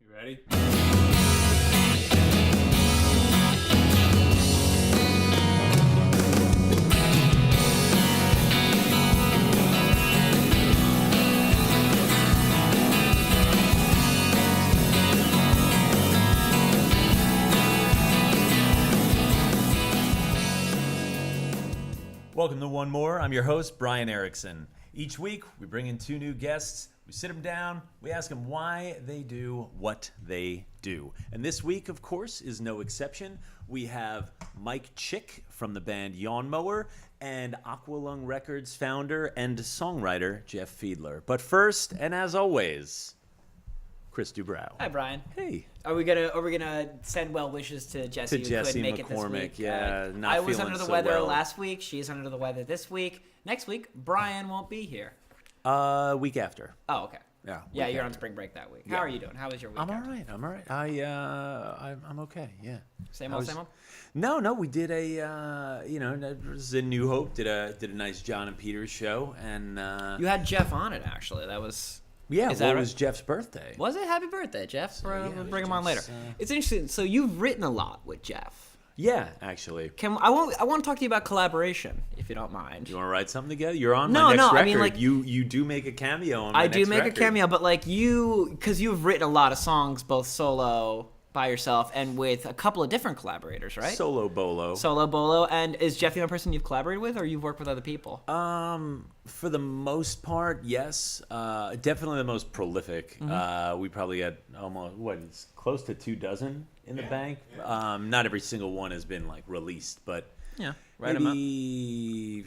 You ready? Welcome to OneMore. I'm your host, Brian Erickson. Each week, we bring in two new guests. We sit them down. We ask them why they do what they do. And this week, of course, is no exception. We have Mike Chick from the band OneMore and Aqualung Records founder and songwriter Jeff Fiedler. But first, and as always, Chris Dubrow. Hi, Brian. Hey. Are we gonna send well wishes to Jesse? To who Jesse couldn't make it this McCormick, week? yeah, not I was feeling under the so weather well. last week. She's under the weather this week. Next week, Brian won't be here. Week after. Oh, okay. Yeah. Yeah, week you're on after. spring break that week. Yeah. How are you doing? How was your week? I'm all right. I'm okay. Yeah. Same old, same old. No. We did a it was in New Hope. Did a nice John and Peters show, and You had Jeff on it actually. That was. yeah. Is Well, that it right? was Jeff's birthday. Was it? Happy birthday, Jeff. yeah, We'll bring him on later. Jeff's, It's interesting. So you've written a lot with Jeff. Yeah, actually. I want to talk to you about collaboration, if you don't mind. You want to write something together? You're on No, my next no, record. I mean, like- you do make a cameo on my I next do make record. a cameo, but like because you've written a lot of songs, both solo by yourself and with a couple of different collaborators, right? Solo bolo. Solo Bolo, and is Jeff the only person you've collaborated with, or you've worked with other people? For the most part, yes. Definitely the most prolific. We probably had almost it's close to 24 in the bank. Not every single one has been like released, but Yeah, right. 'em up. maybe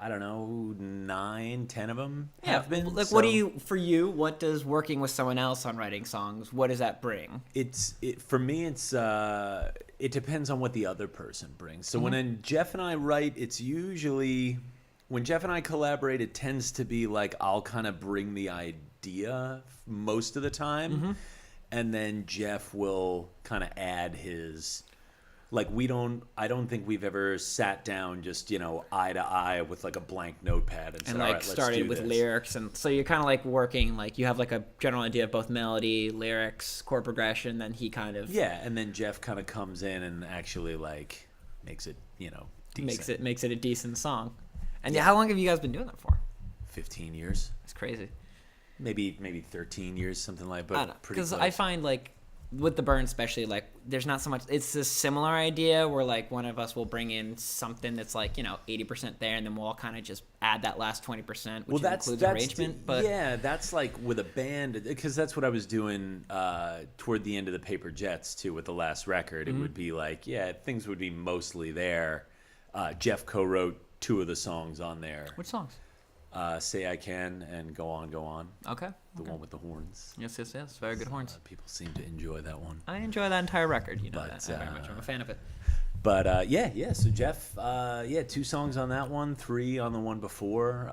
I don't know, 9, 10 of them Yeah, have been. like so what what does working with someone else on writing songs? What does that bring? For me, it depends on what the other person brings. So when Jeff and I write, it's usually when Jeff and I collaborate, it tends to be like I'll kind of bring the idea most of the time, and then Jeff will kind of add his. Like I don't think we've ever sat down just eye to eye with like a blank notepad and said, And all like right, let's started do with this. lyrics, and so you're kind of like working, like you have like a general idea of both melody, lyrics, chord progression. Then he kind of Yeah, and then Jeff kind of comes in and actually like makes it decent. makes it a decent song. And how long have you guys been doing that for? 15 years. It's crazy. Maybe 13 years, something like. I But don't know, pretty because close. I find like with the burn especially, like there's not so much. It's a similar idea where like one of us will bring in something that's like 80% there, and then we'll all kind of just add that last 20%, which includes arrangement. But yeah, that's like with a band, because that's what I was doing toward the end of the Paper Jets too. With the last record, it would be like things would be mostly there. Jeff co-wrote 2 of the songs on there. which songs? Say I Can and Go On, Go On. Okay. The one with the horns. Yes. Very good horns. People seem to enjoy that one. I enjoy that entire record. You know But, that very much. I'm a fan of it. But so Jeff, 2 songs on that one, 3 on the one before,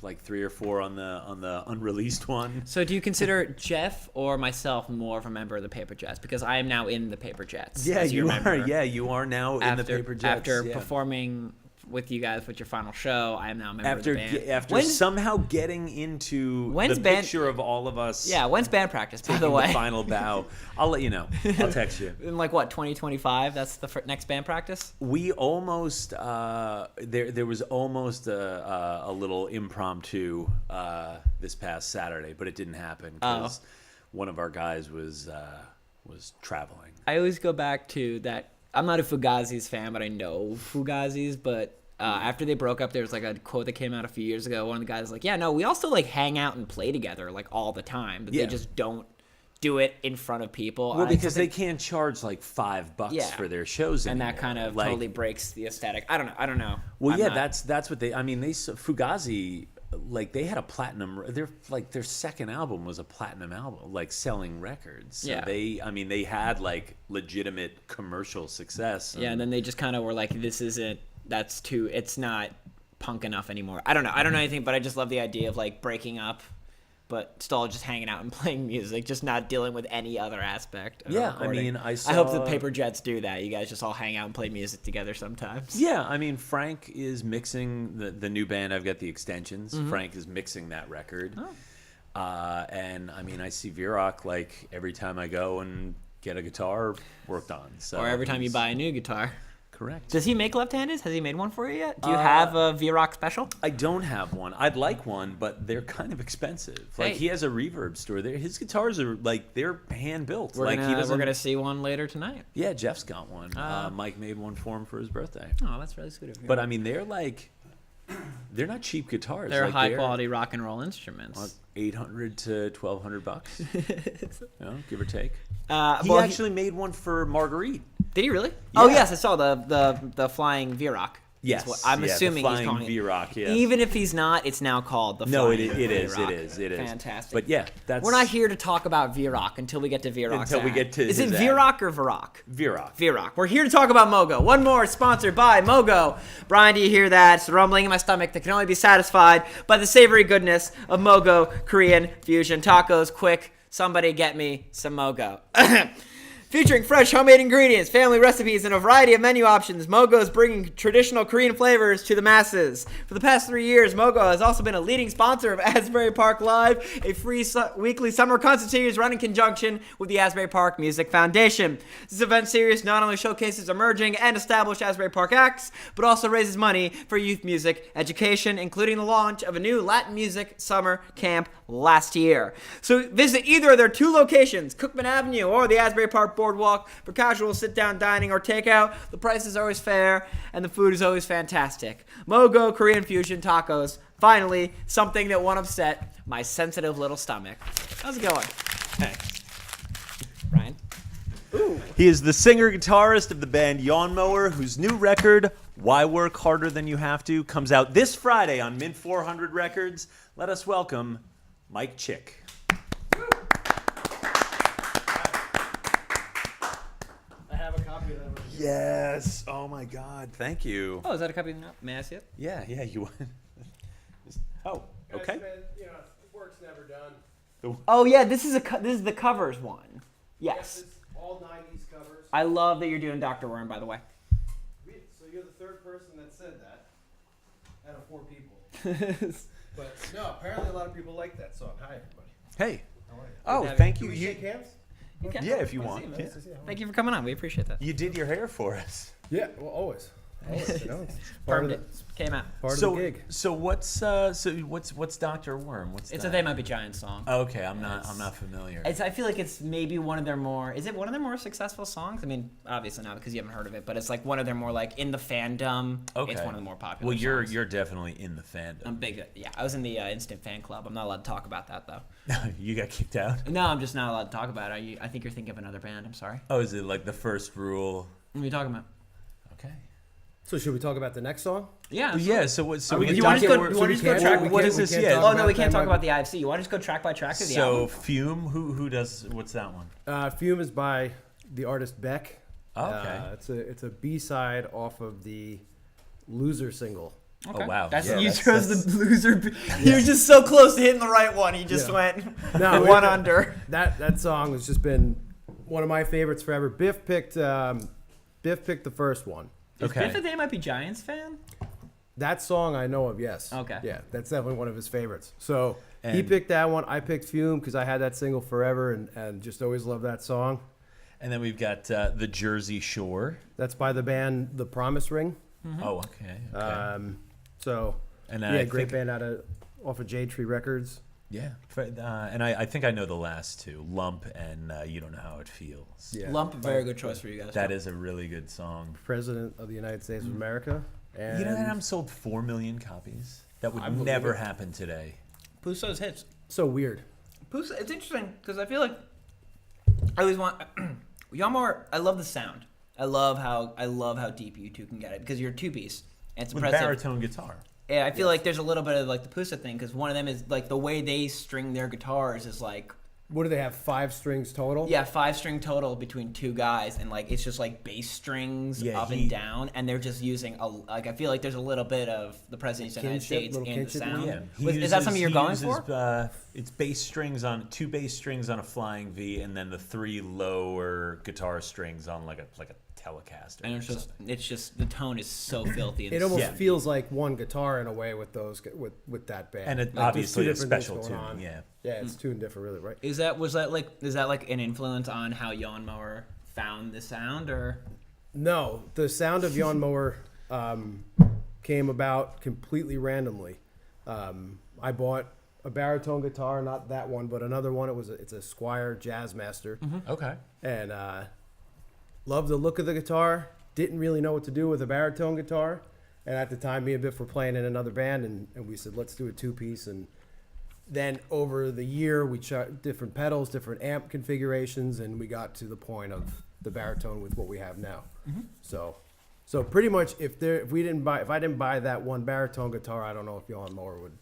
like 3 or 4 on the unreleased one. So do you consider Jeff or myself more of a member of the Paper Jets? Because I am now in the Paper Jets. Yeah, as your you are. member. Yeah, you are now in the Paper Jets. After yeah. performing with you guys with your final show, I am now a member of the band. After somehow getting into when's the band- picture of all of us. Yeah, when's band practice, by the taking way? the final bow. I'll let you know. I'll text you. In like what, 2025? That's the next band practice? We almost there was almost a little impromptu this past Saturday, but it didn't happen because one of our guys was traveling. I always go back to that. I'm not a Fugazi's fan, but I know Fugazi's. But after they broke up, there was like a quote that came out a few years ago. One of the guys was like, "Yeah, no, we all still like hang out and play together like all the time, but Yeah. they just don't do it in front of people." Well, because they can't charge like $5 for their shows and anymore. that kind of like, totally breaks the aesthetic. I don't know. Well, I'm yeah, not- that's what they. I mean, Fugazi, like they had a platinum. Their second album was a platinum album, like selling records. So Yeah. they had like legitimate commercial success. Yeah, and then they just kind of were like, "This isn't. That's too. It's not punk enough anymore." I don't know anything, but I just love the idea of like breaking up, but still just hanging out and playing music, just not dealing with any other aspect of Yeah, I recording. mean, I hope the saw- Paper Jets do that. You guys just all hang out and play music together sometimes. Yeah, I mean, Frank is mixing the new band. I've got the extensions. Mm-hmm. Frank is mixing that record. And I mean, I see Virok like every time I go and get a guitar worked on. So Or every time you buy a new guitar. Correct. Does he make left-handed? Has he made one for you yet? Do you have a Virok special? I don't have one. I'd like one, but they're kind of expensive. Like Hey. he has a reverb store. His guitars are like they're hand built. We're Like he doesn't. we're gonna see one later tonight. Yeah, Jeff's got one. Mike made one for him for his birthday. Oh, that's really sweet of you. But I mean, they're not cheap guitars. They're like, high-quality rock and roll instruments. $800 to $1,200, give or take. He Well, actually made one for Marguerite. Did he really? Oh Yeah. yes, I saw the flying Virok. Yes, That's what I'm assuming the he's flying calling it. Virok. Yes. Even if he's not, it's now called the No, flying it is. Virok. It is. Fantastic. But yeah, that's We're not here to talk about Virok until we get to Virok. Until we get to Is it his ad. Virok or Virok? Virok. Virok. We're here to talk about Mogo. One more sponsored by Mogo. Brian, do you hear that? It's the rumbling in my stomach that can only be satisfied by the savory goodness of Mogo Korean fusion tacos. Quick, somebody get me some Mogo. Featuring fresh homemade ingredients, family recipes, and a variety of menu options, Mogo is bringing traditional Korean flavors to the masses. For the past 3 years, Mogo has also been a leading sponsor of Asbury Park Live, a free weekly summer concert series run in conjunction with the Asbury Park Music Foundation. This event series not only showcases emerging and established Asbury Park acts, but also raises money for youth music education, including the launch of a new Latin music summer camp last year. So visit either of their 2 locations, Cookman Avenue or the Asbury Park Boardwalk, for casual sit-down dining or takeout. The price is always fair, and the food is always fantastic. Mogo Korean Fusion Tacos. Finally, something that won't upset my sensitive little stomach. How's it going? Hey. Ryan? Ooh. He is the singer-guitarist of the band Yawnmower, whose new record, Why Work Harder Than You Have To, comes out this Friday on Mint 400 Records. Let us welcome Mike Chick. I have a copy of that. Yes. Oh my God. Thank you. Oh, is that a copy of the May I see it? Yeah. You. Oh. Okay. Work's never done. Oh yeah, this is the covers one. Yes. It's all 90s covers. I love that you're doing Dr. Worm, by the way. So you're the third person that said that out of 4 people. But no, apparently a lot of people like that song. Hi, everybody. Hey. How are you? Oh, having- thank Can you. we shake hands? Okay. Yeah, if you Nice want. to see Yeah. you, man. Thank you for coming on. We appreciate that. You did your hair for us. Yeah, well, always. Always, it's part Permed of it. Came out. of the gig. So what's Dr. Worm? What's It's that? a They Might Be Giants song. Okay, I'm not familiar. I feel like it's maybe one of their more. Is it one of their more successful songs? I mean, obviously not because you haven't heard of it, but it's like one of their more like in the fandom. Okay. It's one of the more popular. Well, songs. you're definitely in the fandom. I'm big. Yeah, I was in the Instant Fan Club. I'm not allowed to talk about that though. You got kicked out? No, I'm just not allowed to talk about it. I think you're thinking of another band. I'm sorry. Oh, is it like the first rule? What are you talking about? Okay. So should we talk about the next song? Yeah. Yeah. So what? So I mean, we you got want to Dr. go? Worm- You want to we go can't- track? we What can't- is we this? can't Yeah. talk Oh no, about we can't that. talk about the IFC. You want to just go track by track through the So album? Fume, who does? What's that one? Fume is by the artist Beck. Oh, okay. It's a B-side off of the Loser single. Okay. Oh wow. That's Yeah, you that's- chose that's- the loser. You're just so close to hitting the right one. You just Yeah. went No, one under. That song has just been one of my favorites forever. Biff picked the first one. Is Okay. Biff a They Might Be Giants fan? That song I know of, yes. Okay. Yeah, that's definitely one of his favorites. So he And- picked that one. I picked Fume because I had that single forever and just always loved that song. And then we've got the Jersey Shore. That's by the band The Promise Ring. Oh, okay. So And yeah, I great think- band off of Jade Tree Records. Yeah. And I think I know the last two, Lump and You Don't Know How It Feels. Yeah. Lump, very good choice for you guys. That is a really good song. President of the United States of America. And You know that album sold 4 million copies? That would I believe never it. happen today. Puso's hits. so weird. Puso, it's interesting because I feel like I always want Yawnmower. I love the sound. I love how deep you two can get it because you're a 2-piece. And it's With impressive. baritone guitar. Yeah, I feel like there's a little bit of like the Pusa thing because one of them is like the way they string their guitars is like What do they have? 5 strings total? 5-string total between 2 guys and like it's just like bass strings Yeah, up and down and they're just using I feel like there's a little bit of the President of the United Kinship, States little in the kinship sound. Yeah. Is that something you're going for? It's bass strings on 2 bass strings on a flying V, and then the 3 lower guitar strings on like a Telecaster. And it's just the tone is so filthy. It almost Yeah. feels like one guitar in a way with with that band. And it, Like, there's obviously two a different things special going tune. on. Yeah. Yeah, it's tuned different, really, right? is that like an influence on how OneMore found the sound, or No, the sound of Yawn Mower came about completely randomly. I bought a baritone guitar, not that one, but another one. It's a Squier Jazzmaster, Okay. and loved the look of the guitar. Didn't really know what to do with a baritone guitar, and at the time, me and Biff were playing in another band, and we said, let's do a 2-piece. And then over the year, we tried different pedals, different amp configurations, and we got to the point of the baritone with what we have now. So pretty much, if I didn't buy that one baritone guitar, I don't know if Yawn Mower would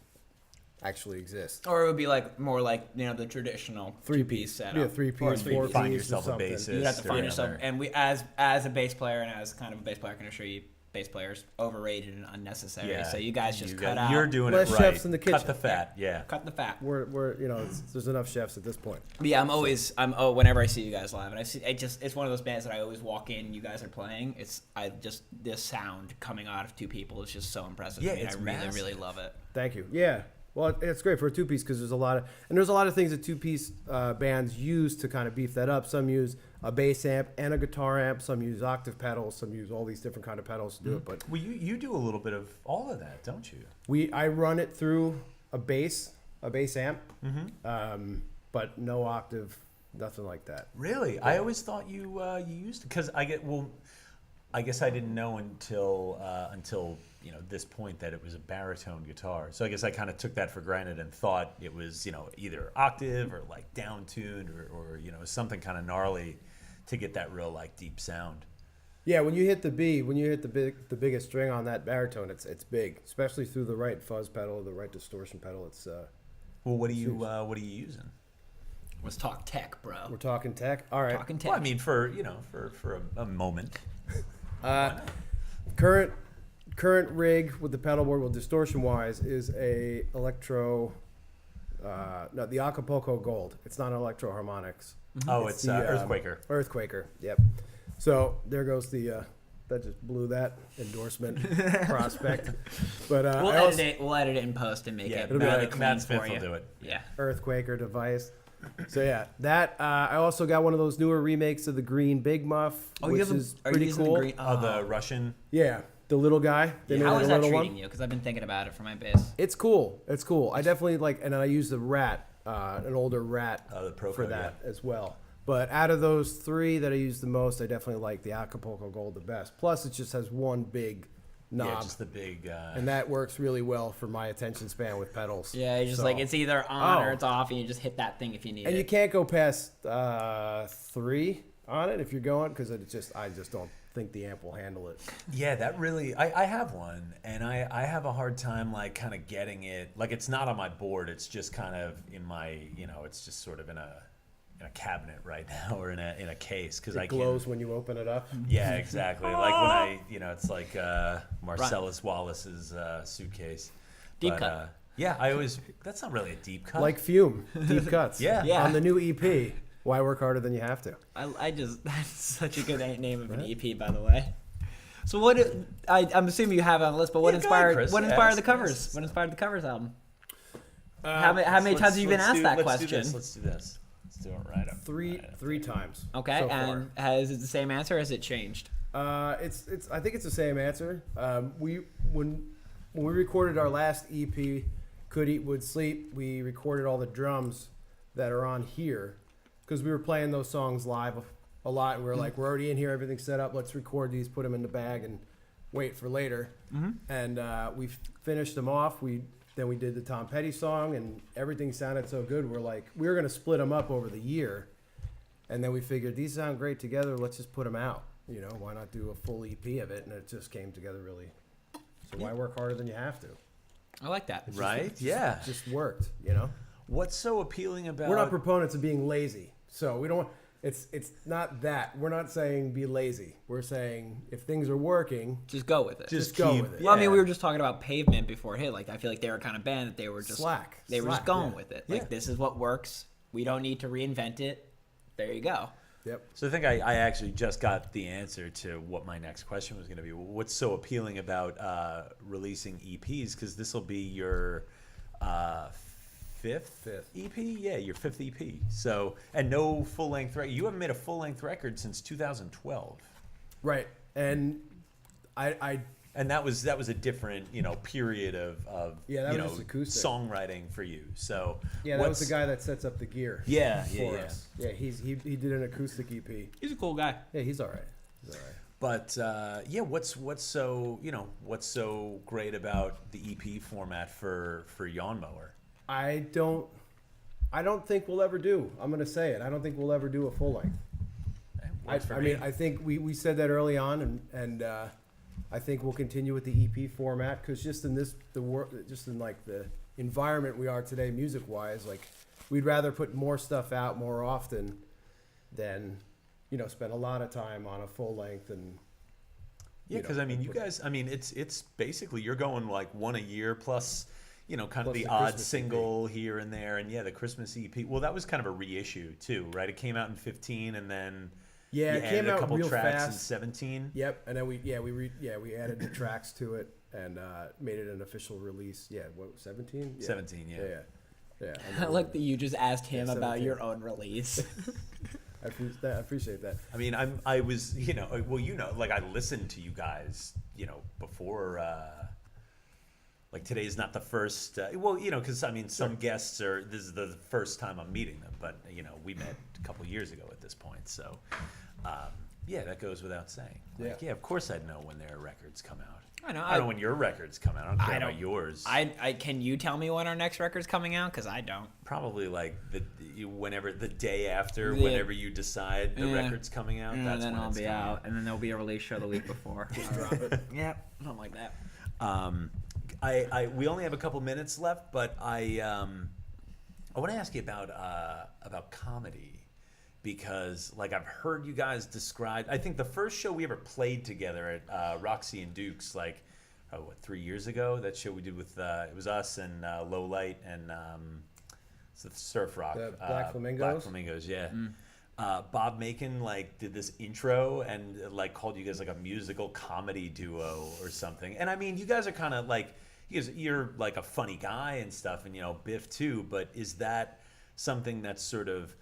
actually exist. it would be like more like the traditional Three-piece setup. Be a 3-piece, Or a 3-piece. 4-piece, Find or yourself a something. bassist. You'd have to find or yourself, whatever. and we as a bass player and as kind of a bass player, I can assure you, bass players overrated and unnecessary. Yeah. So you guys just You cut got- out. You're doing Less it right. chefs in the Cut kitchen. the fat. Yeah. cut the fat. We're there's enough chefs at this point. But yeah, whenever I see you guys live, and it's one of those bands that I always walk in, you guys are playing. This sound coming out of two people is just so impressive. Yeah, to me, it's and I really, massive. really love it. Thank you. Yeah. Well, it's great for a 2-piece because there's a lot of things that 2-piece bands use to kind of beef that up. Some use a bass amp and a guitar amp. Some use octave pedals. Some use all these different kind of pedals to do it. But Well, you do a little bit of all of that, don't you? I run it through a bass amp, but no octave, nothing like that. Really? I always thought you used it because I guess I didn't know until this point that it was a baritone guitar. So I guess I kind of took that for granted and thought it was either octave or like down tuned or something kind of gnarly to get that real like deep sound. Yeah, when you hit the B, the biggest string on that baritone, it's big, especially through the right fuzz pedal, the right distortion pedal. It's Well, what are you using? Let's talk tech, bro. we're talking tech. All right. Talking tech. Well, I mean for a moment. Current rig with the pedal board, well, distortion wise, is a the Acapulco Gold. It's not an Electro Harmonics. Oh, it's the, Earthquaker. Earthquaker. Yep. So there goes the that just blew that endorsement prospect. But We'll I also, We'll edit it in post and make Yeah, it it'll be really like clean Matt for Smith you. will do it. Yeah. Earthquaker device. So yeah, that I also got one of those newer remakes of the Green Big Muff, which is pretty cool. Oh, the Russian. Yeah, the little guy. They made How like is a that little treating one. you? Because I've been thinking about it for my bass. It's cool. It's cool. I definitely like, and I use the Rat, an older Rat The Proco, for that as well. But out of those three that I use the most, I definitely like the Acapulco Gold the best. Plus, it just has one big knob, Yeah, just the big. and that works really well for my attention span with pedals. Yeah, it's just So- like it's either on or Oh. it's off, and you just hit that thing if you need And it. you can't go past 3 on it if you're going, because I just don't think the amp will handle it. Yeah, that really. I have one, and I have a hard time like kind of getting it. Like it's not on my board. It's just kind of in my. It's just sort of in a cabinet right now or in a case because I It can't. glows when you open it up. Yeah, exactly. Like when I, it's like Marcellus Wallace's suitcase. Deep cut. Yeah, I always. That's not really a deep cut. Like Fume, deep cuts. Yeah. Yeah. On the new EP, Why Work Harder Than You Have To. I just that's such a good name of an EP, by the way. So I'm assuming you have it on the list, but what Yeah, go ahead, inspired Chris. what Yeah, inspired the yes, covers? yes. What inspired the covers album? How many times have you been asked that question? Let's do this. Let's do it right up. Three times. Okay, so and has it the same answer? Or has it changed? far. It's I think it's the same answer. When we recorded our last EP, Could Eat Would Sleep, we recorded all the drums that are on here because we were playing those songs live a lot. And we were like, we're already in here, everything's set up. Let's record these, put them in the bag, and wait for later. And we finished them off. Then we did the Tom Petty song, and everything sounded so good. We're like, we were gonna split them up over the year, and then we figured these sound great together. Let's just put them out. Why not do a full EP of it? And it just came together really. So why work harder than you have to? I like that. Right? Yeah. Just worked. What's so appealing about? We're not proponents of being lazy, so we don't. It's not that. We're not saying be lazy. We're saying if things are working, Just go with it. just go with it. Well, I mean, we were just talking about Pavement before it hit. Like, I feel like they were kind of band that they were just Slack. They were just Slack, going yeah. with it. Yeah. Like, this is what works. We don't need to reinvent it. There you go. Yep. So I think I actually just got the answer to what my next question was going to be. What's so appealing about releasing EPs? Because this will be your fifth EP? Yeah, your fifth EP. So, and no full-length record. You haven't made a full-length record since 2012. Right. And And that was a different, period of Yeah, that was just acoustic. songwriting for you. So yeah, that was the guy that sets up the gear. Yeah, for us. Yeah, he did an acoustic EP. He's a cool guy. Yeah, he's all right. But what's so great about the EP format for Yawn Mower? I don't think we'll ever do. I'm gonna say it. I don't think we'll ever do a full length. I think we said that early on, and I think we'll continue with the EP format because just in the environment we are today, music wise, like we'd rather put more stuff out more often than spend a lot of time on a full length and. Yeah, because you guys, it's basically you're going like one a year plus. Kind of the odd Christmas single here and there, and the Christmas EP. Well, that was kind of a reissue too, right? It came out in 15, and then it came out a couple real tracks fast. in 17. Yep, and then we added the tracks to it and made it an official release. Yeah, what 17? 17, yeah. Yeah. I like that you just asked him about 17. your own release. I appreciate that. I was, like I listened to you guys, before. Like today's not the first, because some guests this is the first time I'm meeting them, but we met a couple years ago at this point, so that goes without saying. Like, of course I'd know when their records come out. I don't know when your records come out. I don't care about yours. Can you tell me when our next record's coming out? Because I don't. Probably like the day after, whenever you decide the record's coming out. And that's then when I'll it's be coming out, and then there'll be a release show the week before. Just drop it. Yeah, something like that. We only have a couple minutes left, but I want to ask you about comedy because like I've heard you guys describe. I think the first show we ever played together at Roxy and Duke's 3 years ago. That show we did with it was us and Low Light and Surf Rock. The Black Flamingos. Black Flamingos, yeah. Bob Macon did this intro and called you guys a musical comedy duo or something. And you guys are kind of you're a funny guy and stuff, and Biff too. But is that something that's sort of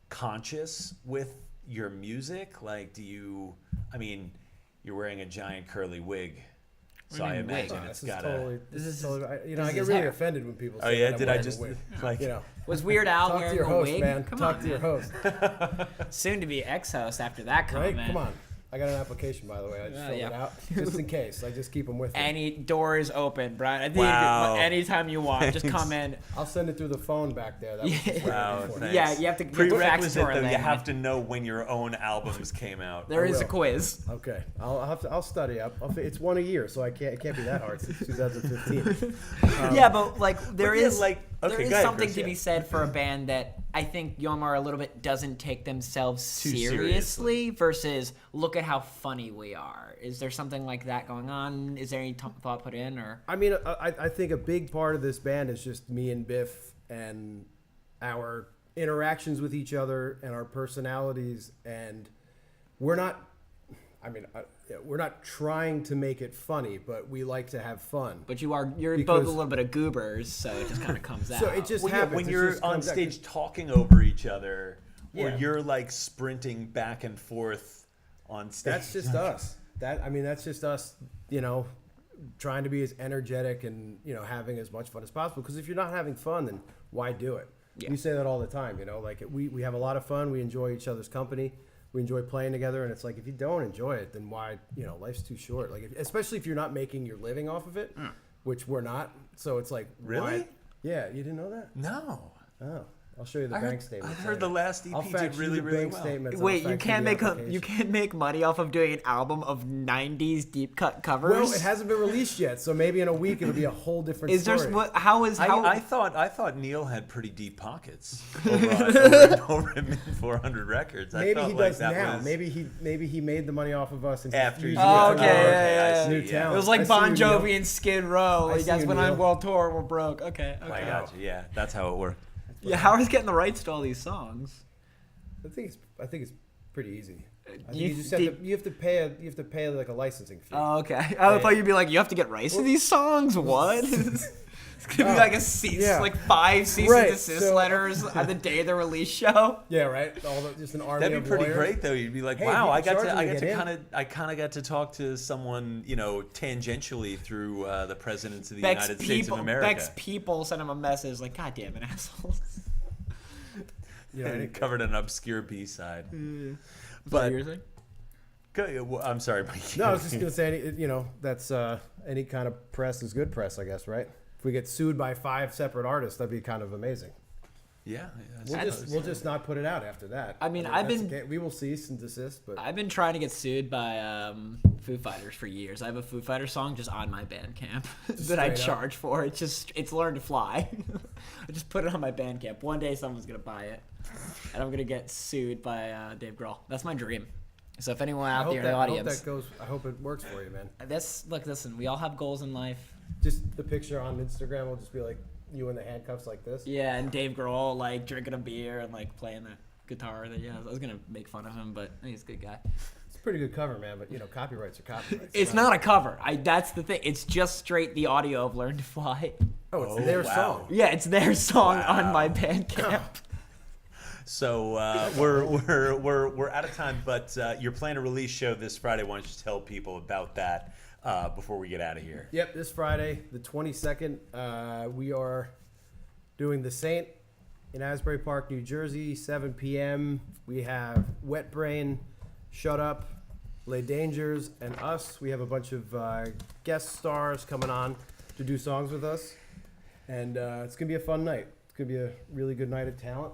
conscious with your music? Do you? You're wearing a giant curly wig. So I imagine it's got I get really offended when people say that I'm did I wearing just a wig. Was Weird Al Talk wearing to your a host, wig? man. Come Talk on, to your host. Soon to be ex-host after that Right? comment. Come on. I got an application, by the way. I just filled it out just in case. I just keep them with me. Any door is open, Brian. I think Wow. anytime you want, just come in. I'll send it through the phone back there. That was just Wow, before. thanks. Yeah, you have to Prerequisite backstory though, you that. have to know when your own albums came out. There is a will. quiz. Okay, I'll study up. It's one a year, so it can't be that hard since 2015. Yeah, but there yeah, is okay, there go is ahead, something Chris, to yeah. be said for a band that I think Yomar a little bit doesn't take themselves Too seriously versus look at how funny we are. Is there something like that going on? Is there any thought put in or? I think a big part of this band is just me and Biff and our interactions with each other and our personalities, and we're not trying to make it funny, but we like to have fun. But you're both Because- a little bit of goobers, so it just kind of comes out. So it just happens. When It you're just on comes out. stage talking over each other, or Yeah. you're sprinting back and forth on stage. That's just us. That's just us. Trying to be as energetic and having as much fun as possible. Because if you're not having fun, then why do it? Yeah. We say that all the time. We have a lot of fun. We enjoy each other's company. We enjoy playing together. And it's if you don't enjoy it, then why? Life's too short. Especially if you're not making your living off of it, which we're not. So it's Really? why? Yeah, you didn't know that? No. Oh, I'll show you the bank statement. I heard the last EP I'll did fax really, you the really bank well. statements. Wait, I'll you fax can't the make application. you can't make money off of doing an album of '90s deep cut covers. Well, it hasn't been released yet, so maybe in a week it'll be a whole different Is there story. how is how? I thought Neil had pretty deep pockets over him in 400 records. I Maybe felt he like does that now. was Maybe he made the money off of us and after he's you. using it Oh, for okay, our yeah, I new see, talent. It was like I see Bon you, Neil. Jovi and Skid Row. I You see guys you, went on Neil. world tour. We're broke. Okay. I got you. Yeah, that's how it worked. Yeah, Howard's getting the rights to all these songs. I think it's pretty easy. I think You you just have to you have to pay like a licensing fee. Oh, okay. I thought you'd be like, you have to get rights to these songs. What? It's gonna be like a like 5 cease and desist letters on the day of the release show. Yeah, right. Just an army. That'd be pretty lawyers. great, though. You'd be like, Hey, wow, I if you got charge to, me I to got to get kind of, I kind of got to talk to someone, tangentially through the presidents of the United States of America. Beck's people sent him a message like, God damn it, assholes. And covered an obscure B-side. But I'm sorry, Mike. No, I was just gonna say, that's any kind of press is good press, I guess, right? If we get sued by 5 separate artists, that'd be kind of amazing. Yeah. We'll just not put it out after that. I mean, we will cease and desist, but I've been trying to get sued by Foo Fighters for years. I have a Foo Fighters song just on my Bandcamp that I charge for. It's Learn to Fly. I just put it on my Bandcamp. One day someone's gonna buy it, and I'm gonna get sued by Dave Grohl. That's my dream. So if anyone out there in the audience, I hope it works for you, man. Listen, we all have goals in life. Just the picture on Instagram will just be like you in the handcuffs like this. Yeah, and Dave Grohl like drinking a beer and like playing the guitar. I was gonna make fun of him, but he's a good guy. It's a pretty good cover, man. But copyrights are copyrights. It's not a cover. That's the thing. It's just straight the audio of "Learn to Fly." Oh, it's their song. Yeah, it's their song on my Bandcamp. So we're out of time, but you're playing a release show this Friday. Why don't you tell people about that before we get out of here? Yep, this Friday, the 22nd, we are doing The Saint in Asbury Park, New Jersey, 7 p.m. We have Wet Brain, Shut Up, Les Dangers, and us. We have a bunch of guest stars coming on to do songs with us, and it's gonna be a fun night. It's gonna be a really good night of talent.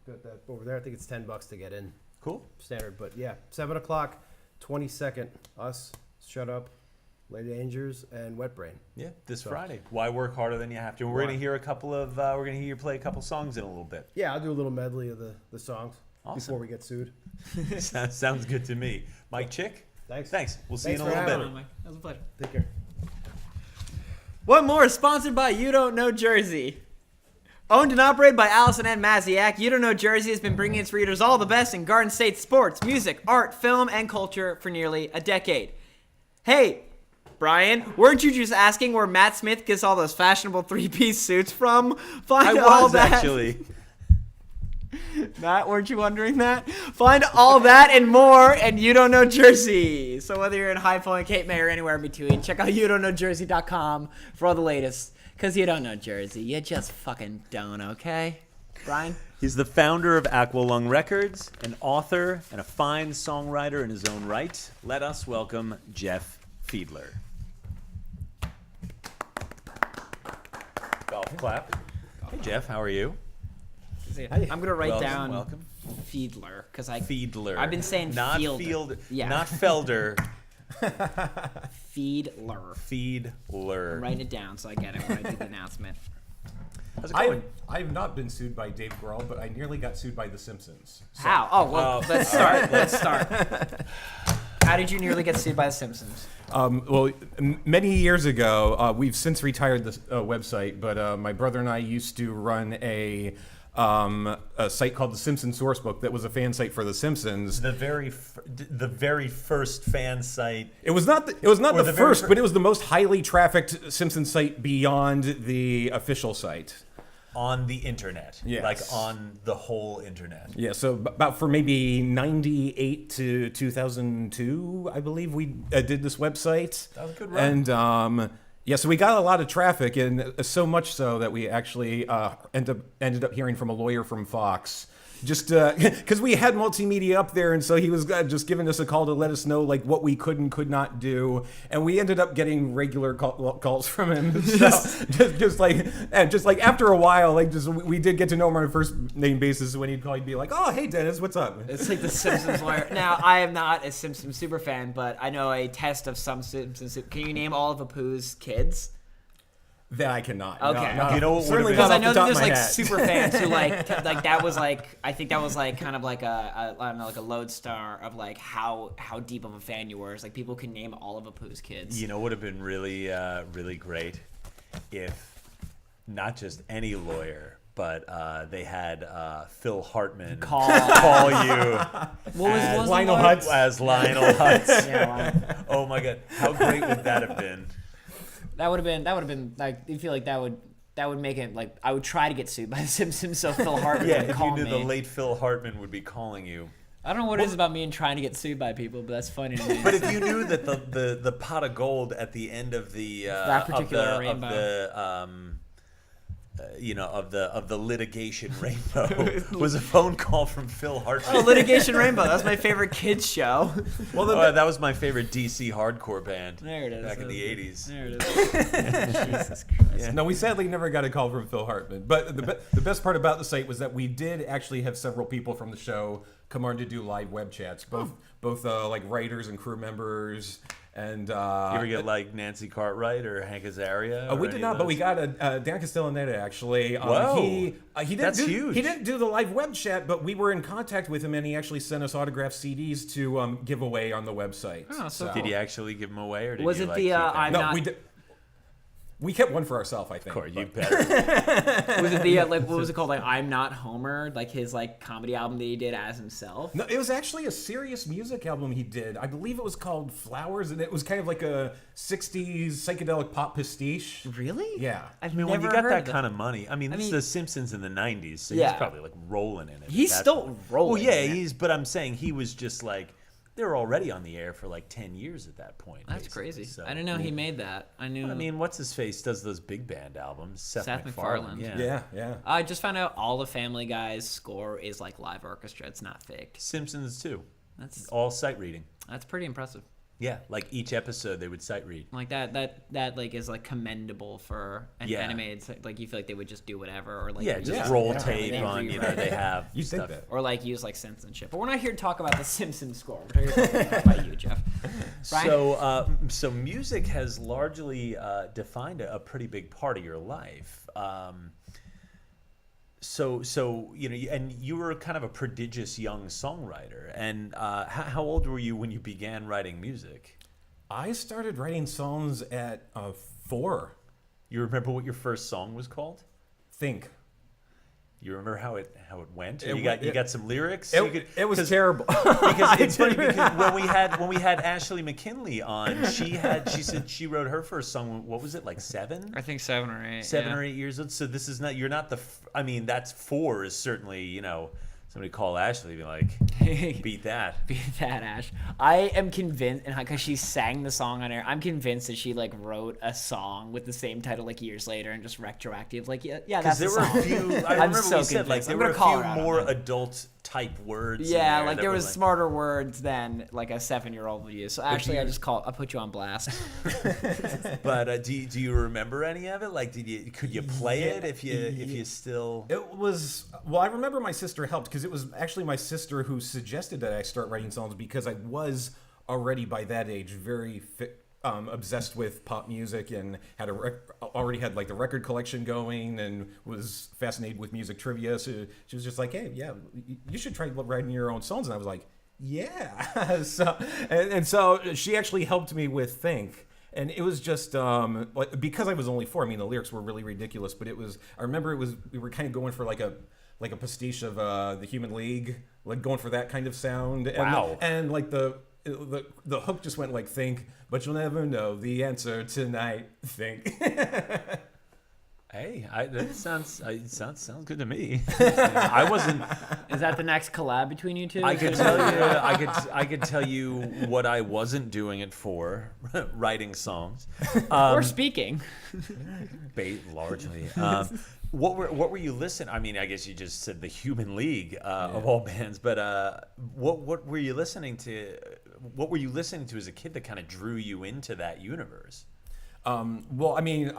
Got that over there. I think it's $10 to get in. Cool. Standard, but yeah, 7 o'clock, 22nd. Us, Shut Up, Les Dangers, and Wet Brain. Yeah, this Friday. Why work harder than you have to? We're gonna hear you play a couple songs in a little bit. Yeah, I'll do a little medley of the songs before we get sued. Sounds good to me. Mike Chick. Thanks. We'll see you in a for little having bit. me. That was a pleasure. Take care. OneMore is sponsored by You Don't Know Jersey. Owned and operated by Allison and Maziak, You Don't Know Jersey has been bringing its readers all the best in Garden State sports, music, art, film, and culture for nearly a decade. Hey, Brian, weren't you just asking where Matt Smith gets all those fashionable 3-piece suits from? Find all that. Actually. Matt, weren't you wondering that? Find all that and more at You Don't Know Jersey. So whether you're in High Point, Cape May, or anywhere in between, check out youdon'tknowjersey.com for all the latest. Because you don't know Jersey. You just fucking don't, okay? Brian? He's the founder of Aqualung Records, an author, and a fine songwriter in his own right. Let us welcome Jeff Fiedler. Golf clap. Hey, Jeff, how are you? I'm going to write down Welcome. Fiedler. Because Fiedler. I've been saying not Fielder. Yeah. Not Felder. Fiedler. Fiedler. I'm writing it down so I get it when I do the announcement. How's it going? I have not been sued by Dave Grohl, but I nearly got sued by The Simpsons. So. How? Oh, well, let's start. Let's start. How did you nearly get sued by The Simpsons? Many years ago, we've since retired the website, but my brother and I used to run a site called the Simpsons Sourcebook that was a fan site for The Simpsons. The very first fan site. It was not the first, but it was the most highly trafficked Simpsons site beyond the official site. On the internet. Yes. Like on the whole internet. Yeah, so about for maybe 98 to 2002, I believe we did this website. That was a good run. And yeah, so we got a lot of traffic, and so much so that we actually ended up hearing from a lawyer from Fox. Just because we had multimedia up there, and so he was just giving us a call to let us know like what we could and could not do, and we ended up getting regular calls from him. So just like after a while, like we did get to know him on a first name basis. When he'd call, he'd be like, "Oh, hey Dennis, what's up?" It's like the Simpsons lawyer. Now, I am not a Simpsons super fan, but I know a test of some Simpsons. Can you name all of Apu's kids? That I cannot. Okay. No, You know what certainly Because not I off know the that top there's of my like head. super fans who like that was like I think that was like kind of like a I don't know like a lodestar of like how deep of a fan you were. It's like people can name all of Apu's kids. You know, would have been really, really great if not just any lawyer, but they had Phil Hartman Call you what was Lionel the word? Hutz. as Lionel Hutz. Yeah, Lionel. Oh my God, how great would that have been? That would have been like, I feel like that would make it like, I would try to get sued by The Simpsons, so Phil Hartman Yeah, would if call you knew me. the late Phil Hartman would be calling you. I don't know what it is about me and trying to get sued by people, but that's funny to me. But if you knew that the pot of gold at the end of the That particular of rainbow. of the litigation rainbow was a phone call from Phil Hartman. Oh, Litigation Rainbow. That was my favorite kids show. Well, That was my favorite DC hardcore band. There it is. Back in the 80s. There it is. Jesus Christ. No, we sadly never got a call from Phil Hartman. But the best part about the site was that we did actually have several people from the show come on to do live web chats, both like writers and crew members. And You ever get like Nancy Cartwright or Hank Azaria? we or did any not, of but we those? got Dan Castellaneta actually. Whoa. He didn't That's do, huge. He didn't do the live web chat, but we were in contact with him, and he actually sent us autographed CDs to give away on the website. Oh, so Did you actually give them away, or did Was you it like, the, keep them? I'm No, not- we did. We kept one for ourselves, I think. Of course, you but- better. Was it the like what was it called, like I'm Not Homer, like his like comedy album that he did as himself? No, it was actually a serious music album he did. I believe it was called Flowers, and it was kind of like a 60s psychedelic pop pastiche. Really? Yeah. I've I mean, when you never got heard that of kind of money, I mean, this is mean- The Simpsons in the 90s, so Yeah. he's probably like rolling in it. He's at that still point. rolling Well, yeah, in it. but I'm saying he was just like, they were already on the air for like 10 years at that point. That's basically, crazy. so- I didn't know he made that. I knew. I mean, what's his face does those big band albums? Seth MacFarlane. MacFarlane. Yeah. Yeah. I just found out all the Family Guy's score is like live orchestra. It's not faked. Simpsons too. That's All sight reading. pretty impressive. Yeah, like each episode they would sight read. Like that like is like commendable for an Yeah. animated. Like you feel like they would just do whatever, or like Yeah, use- just Yeah. roll Yeah. tape They on, rewrite they it. have You think stuff. that? or like use like synths and shit. But we're not here to talk about the Simpsons score. We're here to talk about you, Jeff. Brian? So music has largely defined a pretty big part of your life. So and you were kind of a prodigious young songwriter. And how old were you when you began writing music? I started writing songs at 4. You remember what your first song was called? Think. You remember how it went? It You went- got some lyrics. It was terrible. Because it's funny because when we had Ashley McKinley on, she said she wrote her first song. What was it, like 7? I think 7 or 8. 7 or 8 years old. So this is not, you're not I mean, that's 4 is certainly, somebody call Ashley and be like, beat that. Be that, Ash. I am convinced, and because she sang the song on air, I'm convinced that she like wrote a song with the same title like years later and just retroactive. Like, yeah, Because that's there the were song. a few, I I'm remember so we said like convinced. there I'm were gonna a call few her out on more that. adult type words. in Yeah, there like that there were was like, smarter words than like a 7-year-old would use. So actually, I put you on blast. But do you remember any of it? Like, could you play it if you still? It was, well, I remember my sister helped because it was actually my sister who suggested that I start writing songs because I was already by that age very obsessed with pop music and already had like the record collection going and was fascinated with music trivia. So she was just like, hey, yeah, you should try writing your own songs. And I was like, yeah. So she actually helped me with Think. And it was just like, because I was only 4. I mean, the lyrics were really ridiculous, but I remember we were kind of going for like a pastiche of the Human League, like going for that kind of sound. And, Wow. And like the hook just went like, think, but you'll never know the answer tonight. Think. Hey, that sounds good to me. I wasn't. Is that the next collab between you two? I could tell you. I could tell you what I wasn't doing it for, writing songs. or speaking. Largely. What were you listening? I mean, I guess you just said the Human League of all bands, but what were you listening to? What were you listening to as a kid that kind of drew you into that universe? Well, I mean,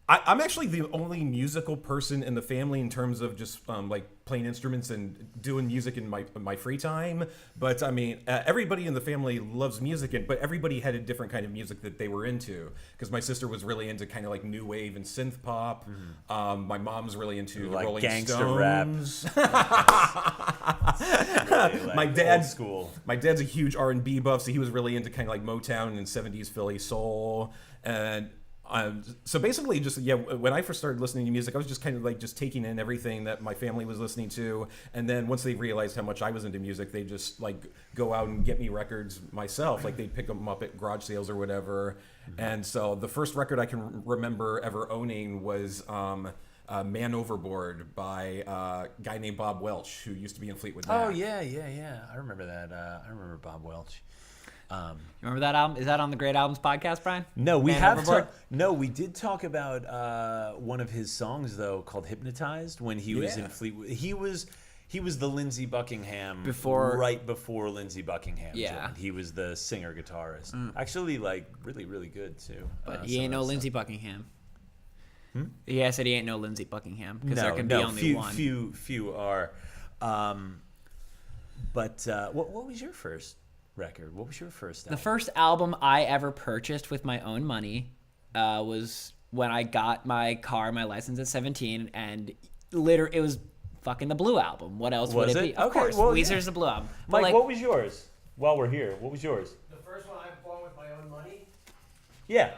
I'm actually the only musical person in the family in terms of just like playing instruments and doing music in my free time. But I mean, everybody in the family loves music, but everybody had a different kind of music that they were into. Because my sister was really into kind of like new wave and synth pop. My mom's really into the Like Rolling gangster rap. Stones. Really, like, My dad- old school. My dad's a huge R&B buff, so he was really into kind of like Motown and 70s Philly soul. And So basically, just when I first started listening to music, I was just kind of like just taking in everything that my family was listening to, and then once they realized how much I was into music, they just like go out and get me records myself. Like they'd pick them up at garage sales or whatever. And so the first record I can remember ever owning was "Man Overboard" by a guy named Bob Welch, who used to be in Fleetwood Mac. Oh yeah. I remember that. I remember Bob Welch. You remember that album? Is that on the Great Albums podcast, Brian? No, we Man have Overboard? no. We did talk about one of his songs though, called "Hypnotized," when he was in Fleetwood. He was the Lindsey Buckingham right before Lindsey Buckingham joined. He was the singer guitarist. Actually, like really good too. But he ain't no Lindsey Buckingham. Yeah, I said he ain't no Lindsey Buckingham because there can be only one. Few are. But what was your first record? What was your first album? The first album I ever purchased with my own money was when I got my license at 17, and it was fucking the Blue Album. What else would it be? Of course, Weezer's the Blue Album. But Mike, what was yours? While we're here, what was yours? The first one I bought with my own money. Yeah.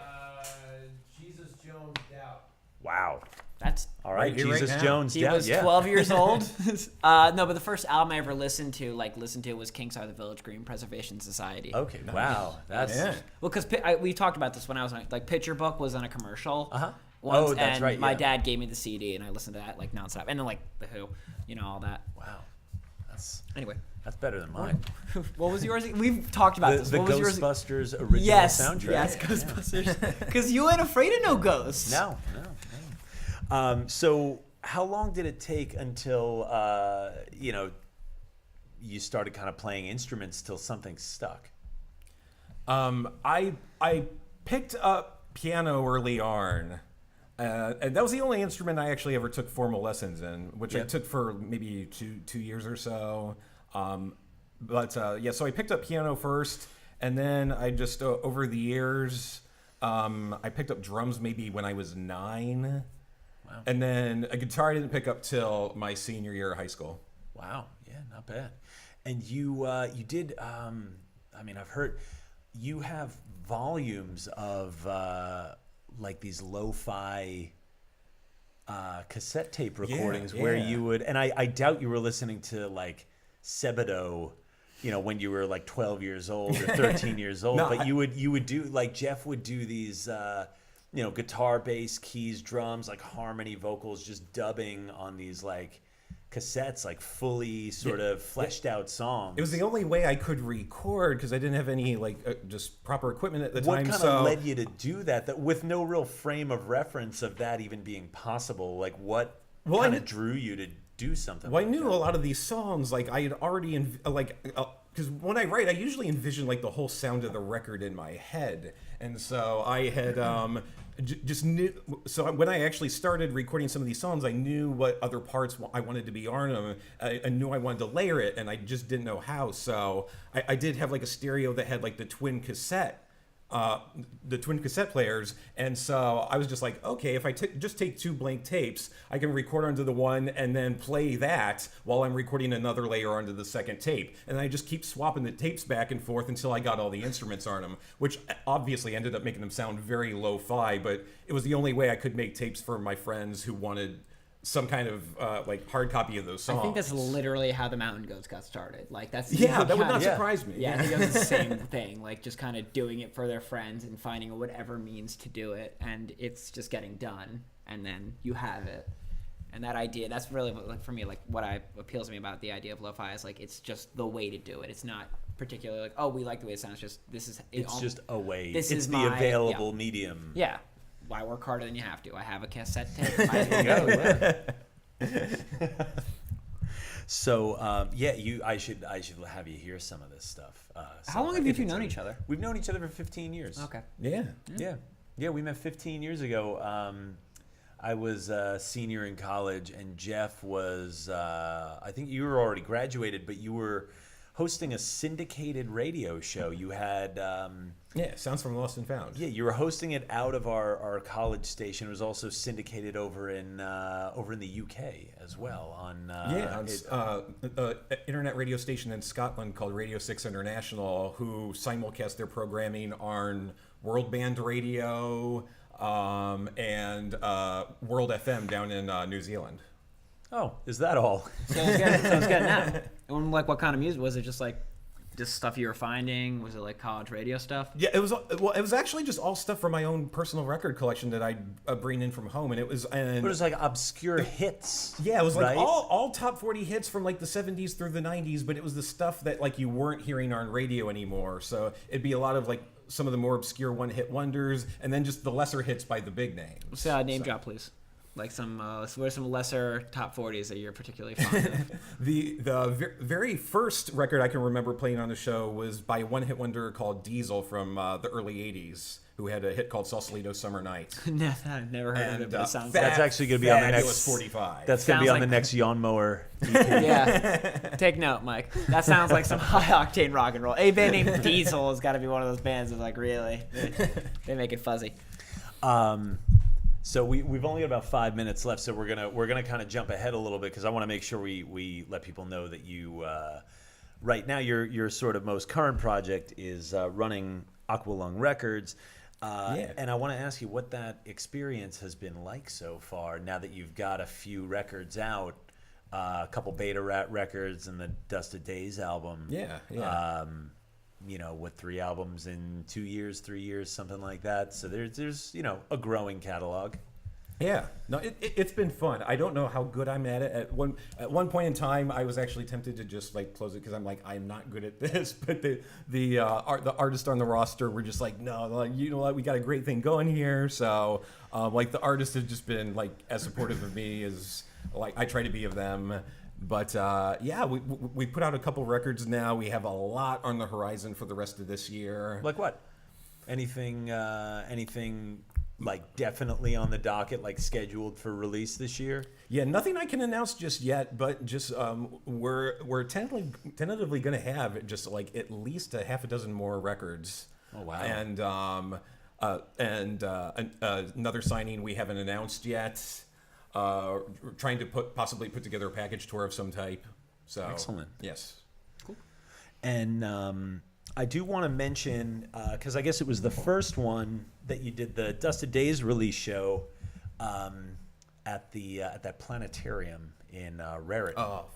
Jesus Jones Doubt. Wow. That's all right. Right here, Jesus right now. Jones. He was 12 years old. No, but the first album I ever listened to was Kinks Are the Village Green Preservation Society. Okay. Wow. That's Yeah. Well, because we talked about this when I was like Picture Book was on a commercial. Oh, that's and right. My Yeah. dad gave me the CD, and I listened to that like nonstop, and then like The Who, all that. Wow. Anyway, That's better than mine. what was yours? We've talked about this. The What was yours? Ghostbusters original soundtrack. Yes, Ghostbusters. Because you ain't afraid of no ghosts. No. So how long did it take until you started kind of playing instruments till something stuck? I picked up piano early on, and that was the only instrument I actually ever took formal lessons in, which I took for maybe two years or so. So I picked up piano first, and then I just over the years I picked up drums maybe when I was 9. Wow. And then a guitar I didn't pick up till my senior year of high school. Wow. Yeah, not bad. And you did. I've heard you have volumes of like these lo-fi cassette tape recordings where you would, and I doubt you were listening to like Sebadoh, when you were like 12 years old or 13 years old. No, but you would do, like Jeff would do these. Guitar, bass, keys, drums, like harmony, vocals, just dubbing on these like cassettes, like fully sort of fleshed out songs. It was the only way I could record because I didn't have any just proper equipment at the What time. kind of led you to do that with no real frame of reference of that even being possible? Like what kind of drew you to do something? Well, like I knew that? a lot of these songs. Like I had already because when I write, I usually envision like the whole sound of the record in my head, and so I had just knew. So when I actually started recording some of these songs, I knew what other parts I wanted to be on them. I knew I wanted to layer it, and I just didn't know how. So I did have like a stereo that had like the twin cassette players, and so I was just like, okay, if I just take 2 blank tapes, I can record onto the one and then play that while I'm recording another layer onto the second tape, and I just keep swapping the tapes back and forth until I got all the instruments on them, which obviously ended up making them sound very lo-fi, but it was the only way I could make tapes for my friends who wanted some kind of hard copy of those songs. I think that's literally how the Mountain Goats got started. Like that's that would not surprise me. Yeah, I think it was the same thing. Like just kind of doing it for their friends and finding whatever means to do it, and it's just getting done, and then you have it. And that idea, that's really like for me, like what appeals to me about the idea of lo-fi is like it's just the way to do it. It's not particularly like, oh, we like the way it sounds. Just it's just a way. This it's is the available medium. Yeah. Why work harder than you have to? I have a cassette tape. Might as well go. So I should have you hear some of this stuff. How long have you two known each other? We've known each other for 15 years. Okay. Yeah. We met 15 years ago. I was a senior in college, and Jeff was. I think you were already graduated, but you were hosting a syndicated radio show. You had. Sounds from Lost and Found. Yeah, you were hosting it out of our college station. It was also syndicated over in the UK as well on internet radio station in Scotland called Radio 6 International, who simulcast their programming on World Band Radio, and World FM down in New Zealand. Oh, is that all? So it's good now. And like, what kind of music was it? Just stuff you were finding? Was it like college radio stuff? Yeah, it was actually just all stuff from my own personal record collection that I bring in from home, and it was like obscure hits. Yeah, it was like right? all top 40 hits from like the 70s through the 90s, but it was the stuff that like you weren't hearing on radio anymore. So it'd be a lot of like some of the more obscure one-hit wonders, and then just the lesser hits by the big names. So name drop, please. Like some, what are some lesser top 40s that you're particularly fond of? The very first record I can remember playing on the show was by a one-hit wonder called Diesel from the early 80s, who had a hit called Sausalito Summer Night. No, I've never heard of it, but it sounds like... That's actually going to be on the next 45. That's going to be Sounds on the like- next Lawnmower. Yeah. Take note, Mike. That sounds like some high-octane rock and roll. A band named Diesel has got to be one of those bands that's like, really? They make it fuzzy. So we've only got about 5 minutes left, so we're gonna kind of jump ahead a little bit because I want to make sure we let people know that you right now your sort of most current project is running Aqualung Records. And I want to ask you what that experience has been like so far. Now that you've got a few records out, a couple Beta Rat records and the Dusted Days album. Yeah. With 3 albums in 2 years, 3 years, something like that. So there's a growing catalog. Yeah, no, it's been fun. I don't know how good I'm at it. At one point in time, I was actually tempted to just like close it because I'm like, I'm not good at this. But the artists on the roster were just like, no, like, you know what, we got a great thing going here. So like the artists have just been like as supportive of me as like I try to be of them. But yeah, we put out a couple records now. We have a lot on the horizon for the rest of this year. Like what? Anything like definitely on the docket, like scheduled for release this year? Yeah, nothing I can announce just yet, but just we're tentatively going to have just like at least a half a dozen more records. Oh wow! And another signing we haven't announced yet. Trying to possibly put together a package tour of some type. So excellent. Yes. Cool. And I do want to mention because I guess it was the first one that you did the Dusted Days release show at that planetarium in Raritan. Oh,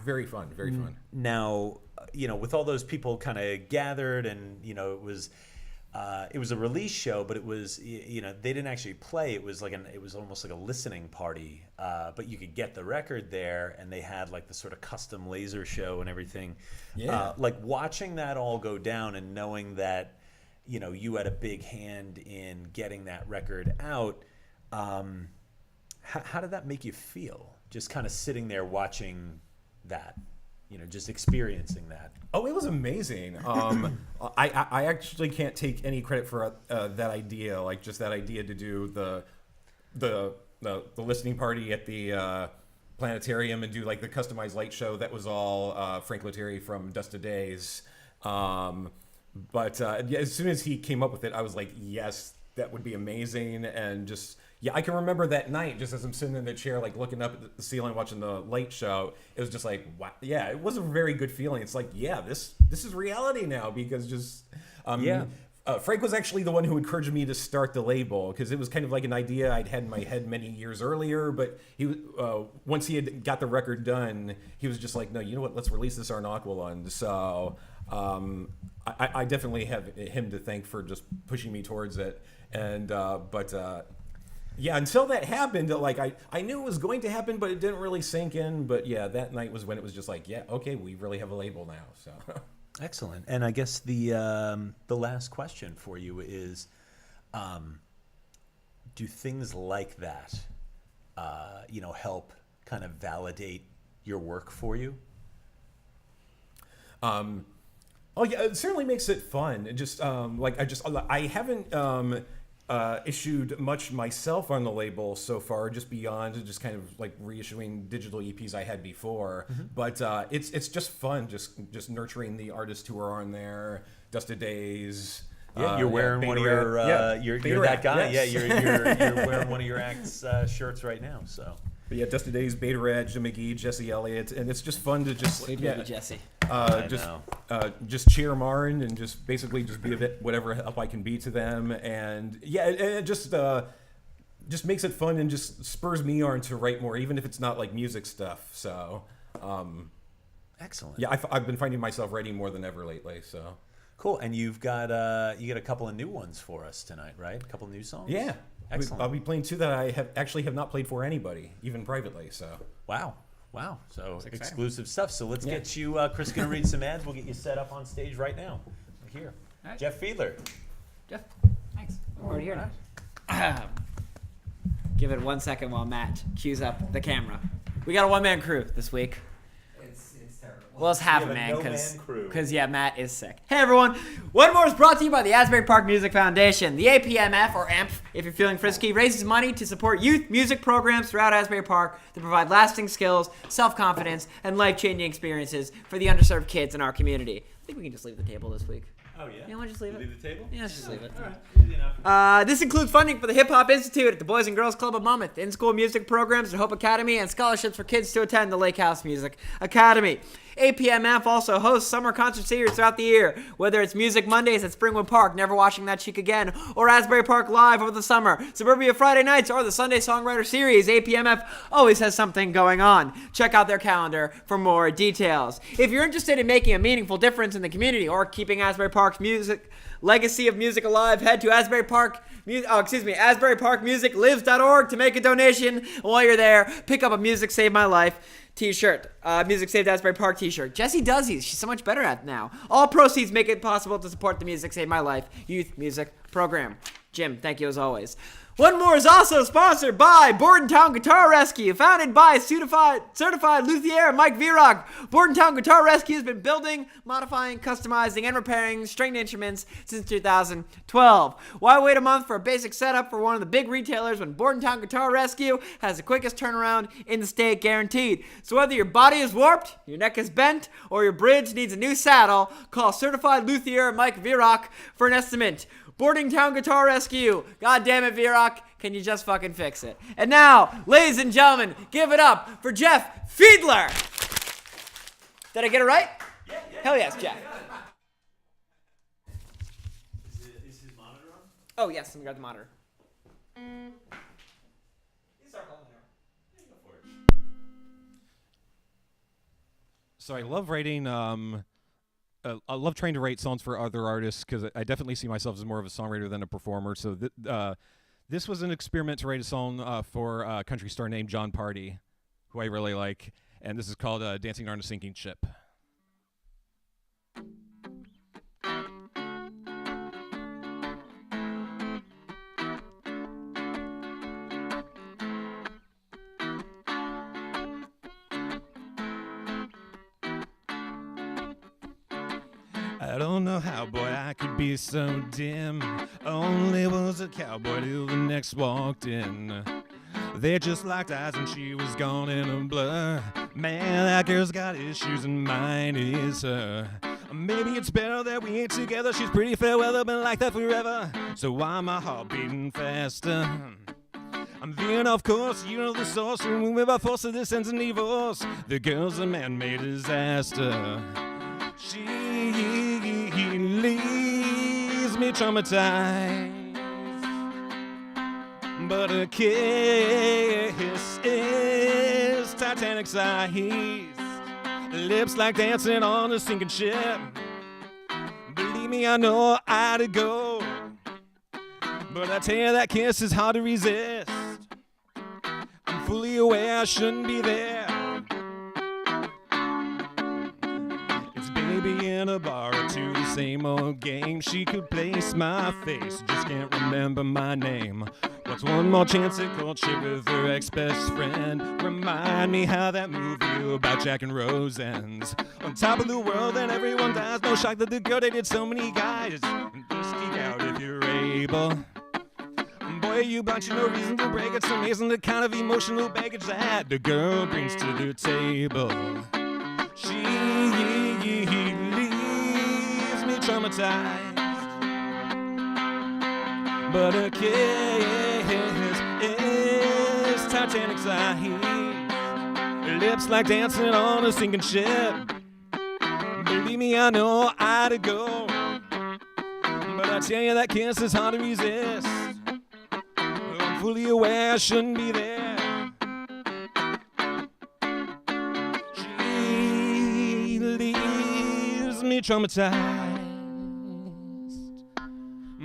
very fun. Very fun. Now, with all those people kind of gathered, and it was a release show, but it was they didn't actually play. It was almost like a listening party. But you could get the record there, and they had like the sort of custom laser show and everything. Yeah. Like watching that all go down and knowing that you had a big hand in getting that record out. How did that make you feel? Just kind of sitting there watching that. Just experiencing that. Oh, it was amazing. I actually can't take any credit for that idea. Like just that idea to do the listening party at the planetarium and do like the customized light show. That was all Frank Lettieri from Dusted Days. But yeah, as soon as he came up with it, I was like, yes, that would be amazing. And just, yeah, I can remember that night, just as I'm sitting in the chair, like looking up at the ceiling, watching the light show, it was just like, wow. Yeah, it was a very good feeling. It's like, yeah, this is reality now, because just, Frank was actually the one who encouraged me to start the label, because it was kind of like an idea I'd had in my head many years earlier, but he once he had got the record done, he was just like, no, you know what, let's release this on Aqualung. So I definitely have him to thank for just pushing me towards it. And yeah, until that happened, like I knew it was going to happen, but it didn't really sink in. But yeah, that night was when it was just like, yeah, okay, we really have a label now. So excellent. And I guess the last question for you is, do things like that, help kind of validate your work for you? Oh yeah, it certainly makes it fun. It just I haven't issued much myself on the label so far, just beyond just kind of like reissuing digital EPs I had before. Mm-hmm. But it's just fun, just nurturing the artists who are on there. Dusted Days. Yeah, you're wearing one of your you're that guy. Yes. Yeah, you're wearing one of your act's shirts right now. So. But yeah, Dusted Days, Beta Rat, Jim McGee, Jesse Elliott, and it's just fun to just Sweet baby Jesse. I just know. just cheer Marin and just basically just be a bit whatever help I can be to them, and yeah, it just makes it fun and just spurs me on to write more, even if it's not like music stuff. So Excellent. yeah, I've been finding myself writing more than ever lately. So Cool. And you got a couple of new ones for us tonight, right? A couple new songs. yeah, Excellent. I'll be playing two that I have not played for anybody, even privately. So Wow. So exciting. exclusive stuff. So let's Yeah. get you. Chris gonna read some ads. We'll get you set up on stage right now. Here, All right. Jeff Fiedler. Jeff, thanks. I'm already here now. Give it 1 second while Matt cues up the camera. We got a one-man crew this week. It's terrible. Well, it's half We a have a man no-man crew. because Matt is sick. Hey everyone, OneMore is brought to you by the Asbury Park Music Foundation. The APMF, or AMP, if you're feeling frisky, raises money to support youth music programs throughout Asbury Park that provide lasting skills, self-confidence, and life-changing experiences for the underserved kids in our community. I think we can just leave the table this week. Oh yeah. You want to just leave it? Leave the table. Yeah, let's just leave it. All right. Easy enough. This includes funding for the Hip Hop Institute at the Boys and Girls Club of Monmouth, in-school music programs at Hope Academy, and scholarships for kids to attend the Lake House Music Academy. APMF also hosts summer concert series throughout the year, whether it's Music Mondays at Springwood Park, Never Watching That Cheek Again, or Asbury Park Live over the summer, Suburbia Friday Nights, or the Sunday Songwriter Series. APMF always has something going on. Check out their calendar for more details. If you're interested in making a meaningful difference in the community or keeping Asbury Park's legacy of music alive, head to AsburyParkMusicLives.org to make a donation. And while you're there, pick up a Music Saved My Life t-shirt, Music Saved Asbury Park t-shirt. Jessie does these. She's so much better at it now. All proceeds make it possible to support the Music Saved My Life youth music program. Jim, thank you as always. OneMore is also sponsored by Bordentown Guitar Rescue, founded by certified luthier Mike Virag. Bordentown Guitar Rescue has been building, modifying, customizing, and repairing stringed instruments since 2012. Why wait a month for a basic setup for one of the big retailers when Bordentown Guitar Rescue has the quickest turnaround in the state, guaranteed? So whether your body is warped, your neck is bent, or your bridge needs a new saddle, call certified luthier Mike Virag for an estimate. Bordentown Guitar Rescue. God damn it, Virok. Can you just fucking fix it? And now, ladies and gentlemen, give it up for Jeff Fiedler. Did I get it right? Yeah. Hell yes, Jeff. Is his monitor on? Oh, yes, let me grab the monitor. So I love writing. I love trying to write songs for other artists because I definitely see myself as more of a songwriter than a performer. So this was an experiment to write a song for a country star named John Party, who I really like, and this is called "Dancing on a Sinking Ship." I don't know how, boy, I could be so dim. Only was a cowboy till the next walked in. They just locked eyes and she was gone in a blur. Man, that girl's got issues and mine is her. Maybe it's better that we ain't together. She's pretty fair weather, been like that forever. So why my heart beating faster? I'm veering off course, you know the source. Remove me by force of this ends in divorce. The girl's a man-made disaster. She leaves me traumatized, but a kiss is Titanic size. Lips like dancing on a sinking ship. Believe me, I know how to go, but I tell you that kiss is hard to resist. I'm fully aware I shouldn't be there. Baby in a bar or two, the same old game. She could place my face, just can't remember my name. What's one more chance at courtship with her ex-best friend? Remind me how that movie about Jack and Rose ends. On top of the world and everyone dies. No shock that the girl dated so many guys. Just geek out if you're able. Boy, you bunch, you no reason to break. It's amazing the kind of emotional baggage that the girl brings to the table. She leaves me traumatized, but a kiss is Titanic size. Lips like dancing on a sinking ship. Believe me, I know I'd go. But I tell you, that kiss is hard to resist. I'm fully aware I shouldn't be there. She leaves me traumatized.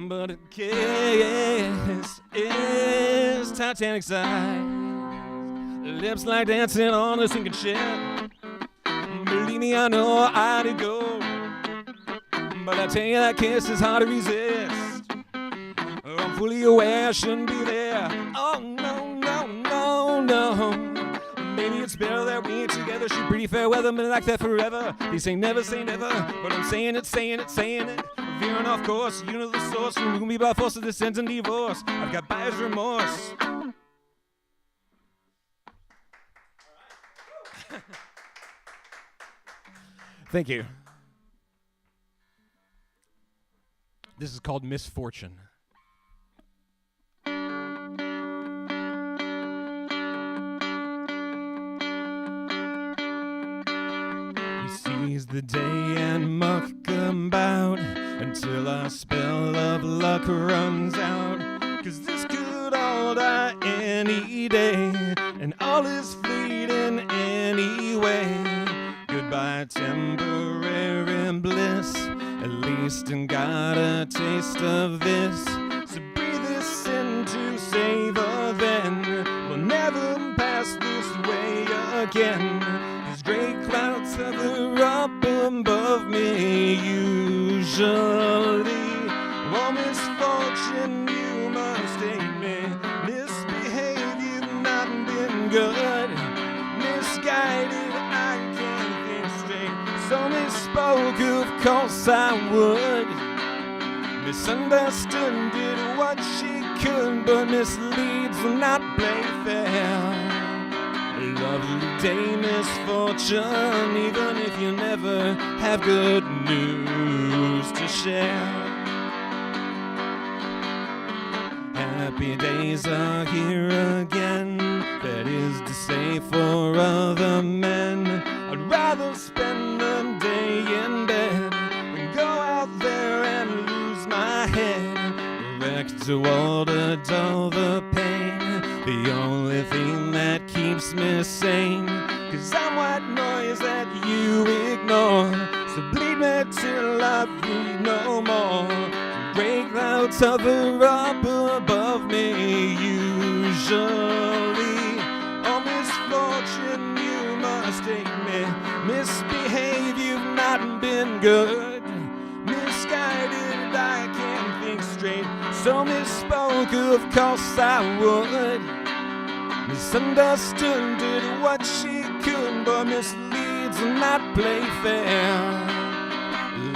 But a kiss is Titanic size. Lips like dancing on a sinking ship. Believe me, I know I'd go. But I tell you, that kiss is hard to resist. I'm fully aware I shouldn't be there. Oh, no, no, no, no. Maybe it's better that we ain't together. She's pretty fair weather, been like that forever. They say never, but I'm saying it, saying it, saying it. Veering off course, you know the source. Remove me by force of this ends in divorce. I've got buyer's remorse. Thank you. This is called Misfortune. He sees the day and muck about until our spell of luck runs out. 'Cause this could all die any day, and all is fleeting anyway. Goodbye, temporary bliss. At least I got a taste of this. So breathe this in to savor then. We'll never pass this way again. These gray clouds hover up above me usually. Well, misfortune, you must hate me. Misbehave, you've not been good. Misguided, I can't think straight. So misspoke, of course I would. Misunderstood, did what she could, but misleads will not play fair. Lovely day, misfortune, even if you never have good news to share. Happy days are here again, that is to say for other men. I'd rather spend a day in bed than go out there and lose my head. Wrecked to water, dull the pain, the only thing that keeps me sane. 'Cause I'm white noise that you ignore, so bleed me till I bleed no more. Gray clouds hover up above me usually. Oh, misfortune, you must take me. Misbehave, you've not been good. Misguided, I can't think straight. So misspoke, of course I would. Misunderstood, did what she could, but misleads will not play fair.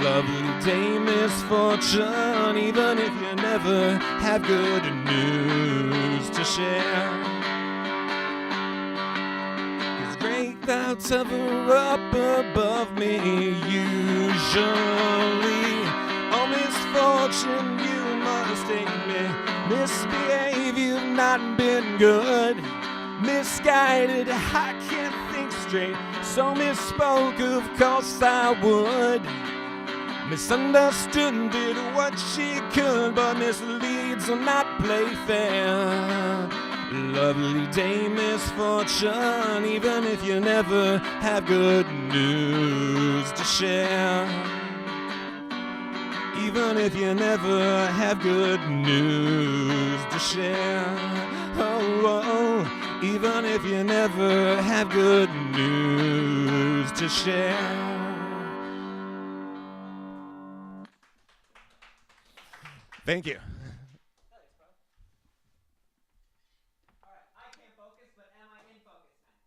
Lovely day, misfortune, even if you never have good news to share. 'Cause gray clouds hover up above me usually. Oh, misfortune, you must take me. Misbehave, you've not been good. Misguided, I can't think straight. So misspoke, of course I would. Misunderstood, did what she could, but misleads will not play fair. Lovely day, misfortune, even if you never have good news to share. Even if you never have good news to share. Oh, oh, even if you never have good news to share. Thank you. Alright, I can't focus, but am I in focus now?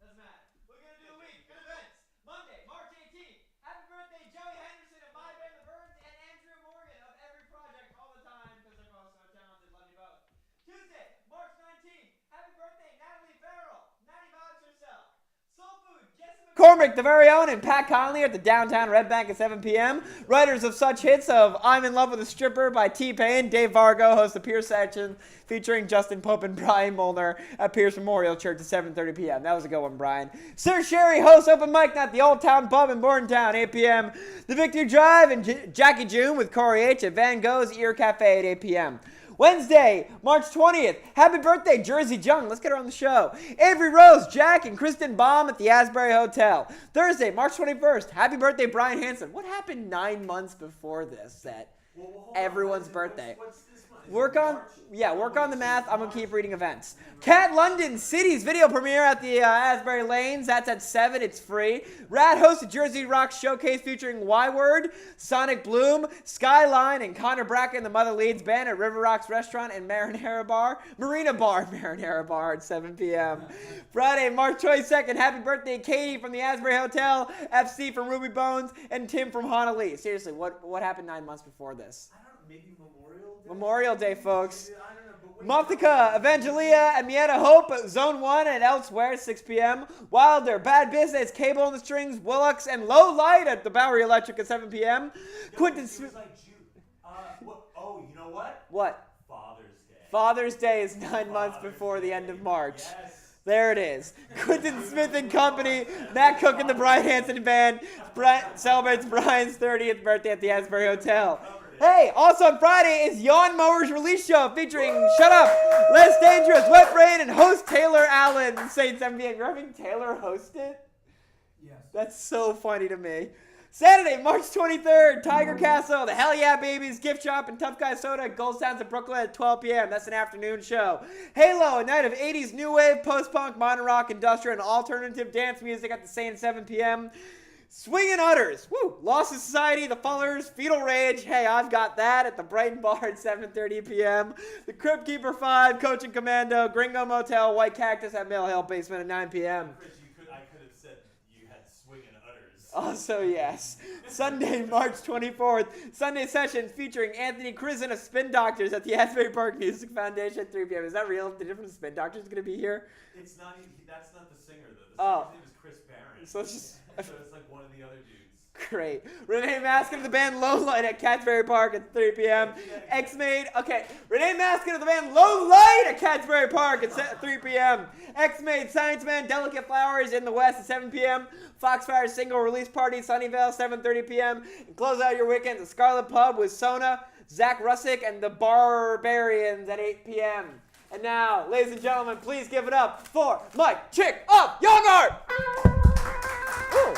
Doesn't matter. We're gonna do a week of events. Monday, March 18th. Happy birthday, Joey Henderson of My Band the Burns and Andrew Morgan of Every Project all the time because they're both so talented. Love you both. Tuesday, March 19th. Happy birthday, Natalie Farrell. 90 vibes herself. Soul Food, Jessica Cormac, the very own, and Pat Conley at the Downtown Red Bank at 7 p.m. Writers of such hits of I'm in Love with a Stripper by T-Pain, Dave Vargo hosts the Pierce section featuring Justin Pope and Brian Molnar at Pierce Memorial Church at 7:30 p.m. That was a good one, Brian. Sir Sherry hosts Open Mic Night at the Old Town Pub in Bordentown, 8 p.m. The Victory Drive and Jackie June with Corey H. at Van Gogh's Ear Cafe at 8 p.m. Wednesday, March 20th, happy birthday, Jersey Jung. Let's get her on the show. Avery Rose, Jack, and Kristen Baum at the Asbury Hotel. Thursday, March 21st, happy birthday, Brian Hansen. What happened 9 months before this that everyone's birthday? What's this month? Is Work it on, March? work on the math. I'm going to keep reading events. Cat London City's video premiere at the Asbury Lanes. That's at 7. It's free. Rad hosts a Jersey Rock showcase featuring Y-Word, Sonic Bloom, Skyline, and Connor Bracken, the Mother Leeds Band at River Rocks Restaurant and Marina Bar at 7 p.m. Friday, March 22nd, happy birthday, Katie from the Asbury Hotel, FC from Ruby Bones, and Tim from Honolulu. Seriously, what happened 9 months before this? I don't know, maybe Memorial Day? Memorial Day, folks. I don't know, but wait. Moptica, Evangelia, and Mieta Hope at Zone 1 and elsewhere at 6 p.m. Wilder, Bad Business, Cable on the Strings, Willux, and Low Light at the Bowery Electric at 7 p.m. Quentin It Smith. was like June. Oh, you know what? What? Father's Day. Father's Day is 9 months before the end of March. Yes. There it is. Quentin Smith and Company, Matt Cook and the Brian Hansen Band celebrates Brian's 30th birthday at the Asbury Hotel. Hey, also on Friday is Yawn Mower's release show featuring Shut Up, Less Dangerous, Wet Brain, and host Taylor Allen. St. 7 p.m. You're having Taylor host it? Yes. That's so funny to me. Saturday, March 23rd, Tiger Castle, the Hell Yeah Babies Gift Shop, and Tough Guy Soda at Gold Sounds in Brooklyn at 12 p.m. That's an afternoon show. Halo, a night of 80s new wave, post-punk, modern rock, industrial, and alternative dance music at the same 7 p.m. Swingin' Utters, woo! Lost Society, The Fullers, Fetal Rage, hey, I've got that at the Brighton Bar at 7:30 p.m. The Crypt Keeper 5, Coaching Commando, Gringo Motel, White Cactus at Mill Hill Basement at 9 p.m. Chris, I could have said you had Swingin' Utters. Also, yes. Sunday, March 24th, Sunday session featuring Anthony Crisin of Spin Doctors at the Asbury Park Music Foundation at 3 p.m. Is that real? The different Spin Doctors going to be here? It's not even, that's not the singer, though. The singer's name is Chris Barron. So it's just... So it's like one of the other dudes. Great. Renee Maskin of the band Low Light at Catsbury Park at 3 p.m. X-Maid. Okay. Renee Maskin of the band Low Light at Catsbury Park at 3 p.m. X-Maid, Science Man, Delicate Flowers in the West at 7 p.m. Foxfire single release party, Sunnyvale, 7:30 p.m. And close out your weekend at the Scarlet Pub with Sona, Zach Russick, and the Barbarians at 8 p.m. And now, ladies and gentlemen, please give it up for Mike Chick of Young Art. Woo.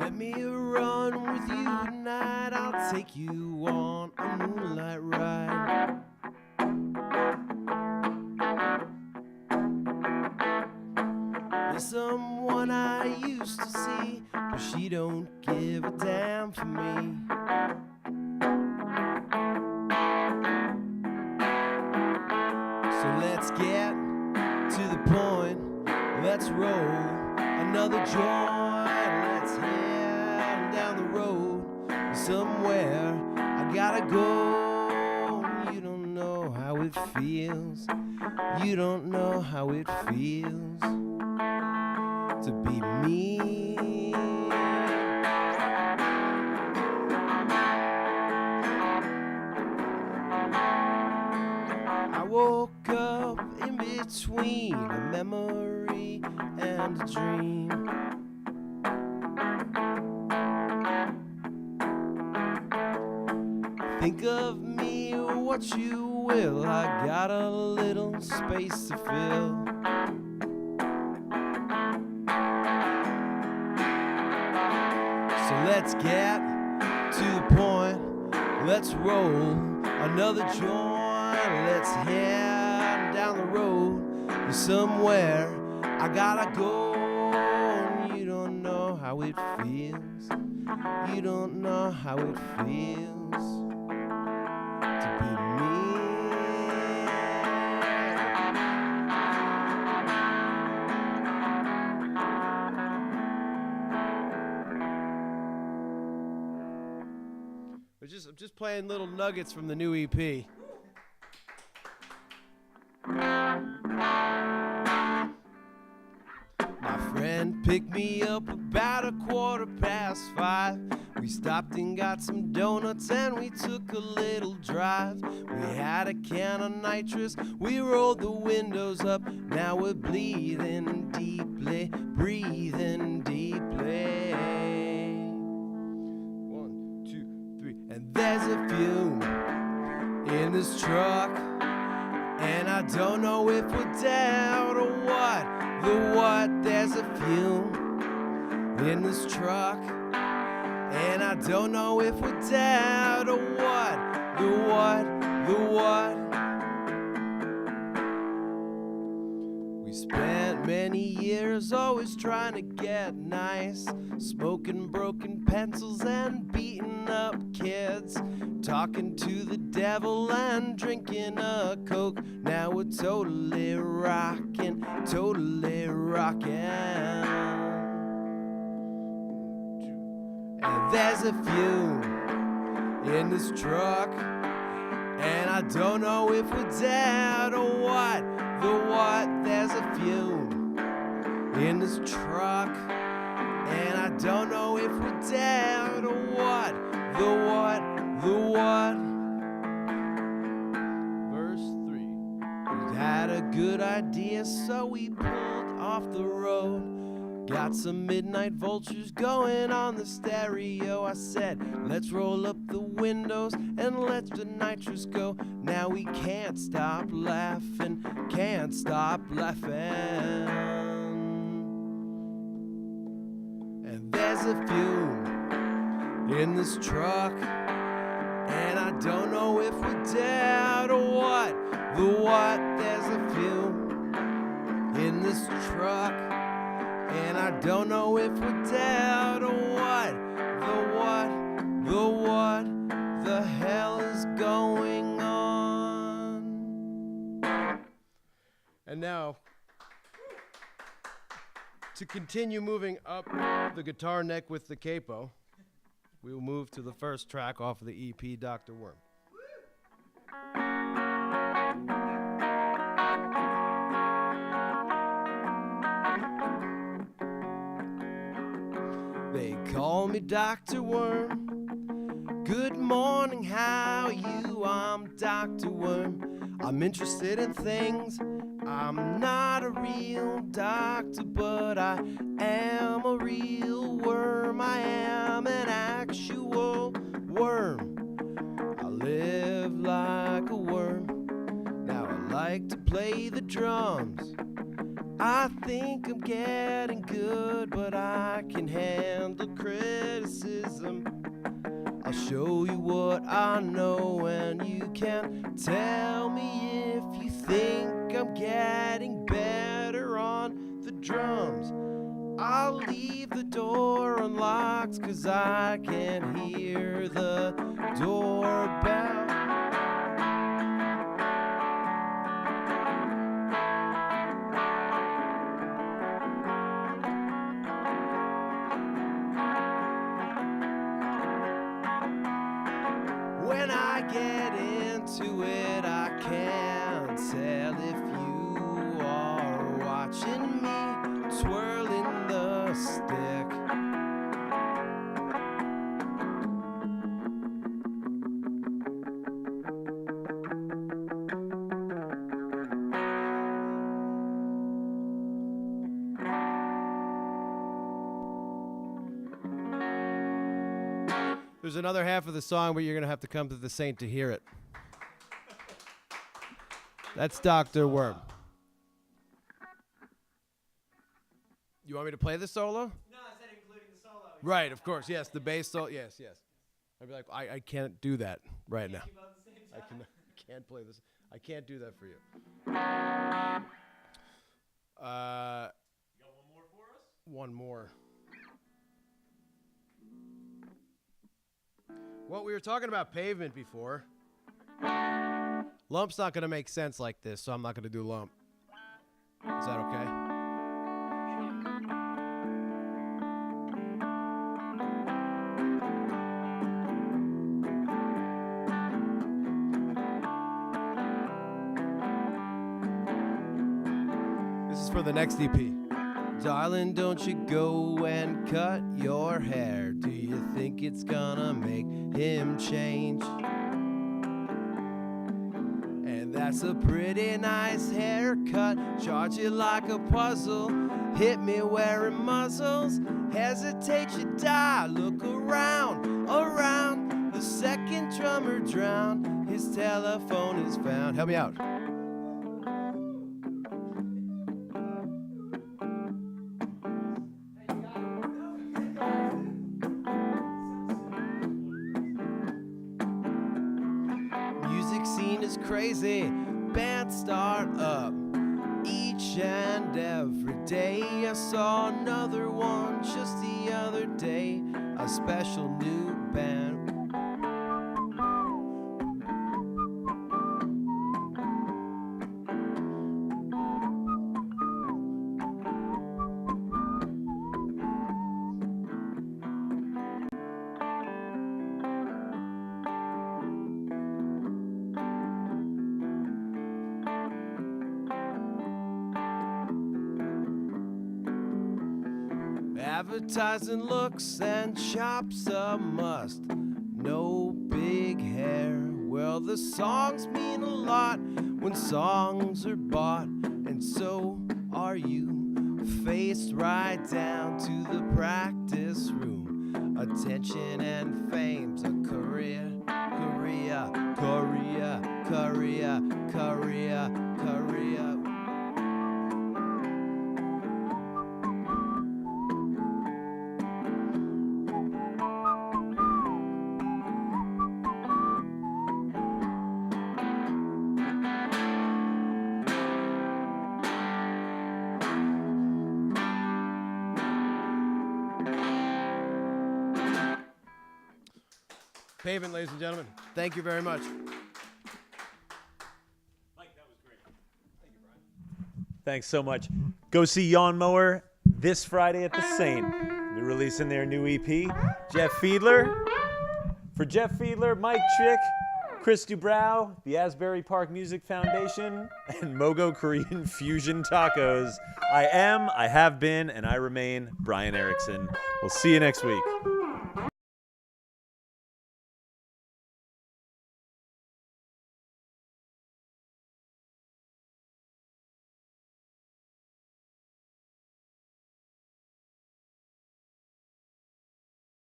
Let me run with you tonight. I'll take you on a moonlight ride. There's someone I used to see, but she don't give a damn for me. So let's get to the point. Let's roll another joint. Let's head down the road somewhere. I gotta go. You don't know how it feels. You don't know how it feels to be me. I woke up in between a memory and a dream. Think of me what you will, I got a little space to fill. So let's get to the point, let's roll another joint, let's head down the road somewhere. I gotta go, you don't know how it feels, you don't know how it feels to be me. just playing little nuggets from the new EP. My friend picked me up about 5:15. We stopped and got some donuts and we took a little drive. We had a can of nitrous, we rolled the windows up. Now we're breathing deeply. 1, 2, 3, and there's a fume in this truck, and I don't know if we're down or what. There's a fume in this truck, and I don't know if we're down or what. We spent many years always trying to get nice, smoking broken pencils and beating up kids, talking to the devil and drinking a Coke. Now we're totally rocking. And there's a fume in this truck, and I don't know if we're dead or what. There's a fume in this truck, and I don't know if we're dead or what. Verse 3. We had a good idea, so we pulled off the road. Got some midnight vultures going on the stereo. I said, let's roll up the windows and let the nitrous go. Now we can't stop laughing. And there's a fume in this truck, and I don't know if we're dead or what. There's a fume in this truck, and I don't know if we're dead or what. The hell is going on? And now, to continue moving up the guitar neck with the capo, we will move to the first track off of the EP, Dr. Worm. They call me Dr. Worm. Good morning, how are you? I'm Dr. Worm. I'm interested in things. I'm not a real doctor, but I am a real worm. I am an actual worm. I live like a worm. Now I like to play the drums. I think I'm getting good, but I can handle criticism. I'll show you what I know, and you can tell me if you think I'm getting better on the drums. I'll leave the door unlocked, 'cause I can hear the doorbell. When I get into it, I can't tell if you are watching me twirling the stick. There's another half of the song, but you're going to have to come to the Saint to hear it. That's Dr. Worm. You want me to play the solo? No, I said including the solo. Right, of course. Yes, the bass solo. Yes. I'd be like, I can't do that right now. I can't play this. I can't do that for you. You got one more for us? One more. Well, we were talking about Pavement before. Lump's not going to make sense like this, so I'm not going to do Lump. Is that okay? is for the next EP. Darling, don't you go and cut your hair. Do you think it's gonna make him change? And that's a pretty nice haircut. Charge it like a puzzle. Hit me where it muzzles. Hesitate, you die. Look around, around. The second drummer drowned. His telephone is found. Help me out. Music scene is crazy. Bands start up each and every day. I saw another one just the other day. A special new band. Advertising looks and chops a must. No big hair. Well, the songs mean a lot when songs are bought, and so are you. Faced right down to the practice room. Attention and fame's a career. Korea, Korea, Korea, Korea, Korea. Pavement, ladies and gentlemen. Thank you very much. Thanks so much. Go see OneMore this Friday at the Saint. They're releasing their new EP. Jeff Fiedler. For Jeff Fiedler, Mike Chick, Chris Dubrow, the Asbury Park Music Foundation, and Mogo Korean Fusion Tacos, I am, I have been, and I remain Brian Erickson. We'll see you next week.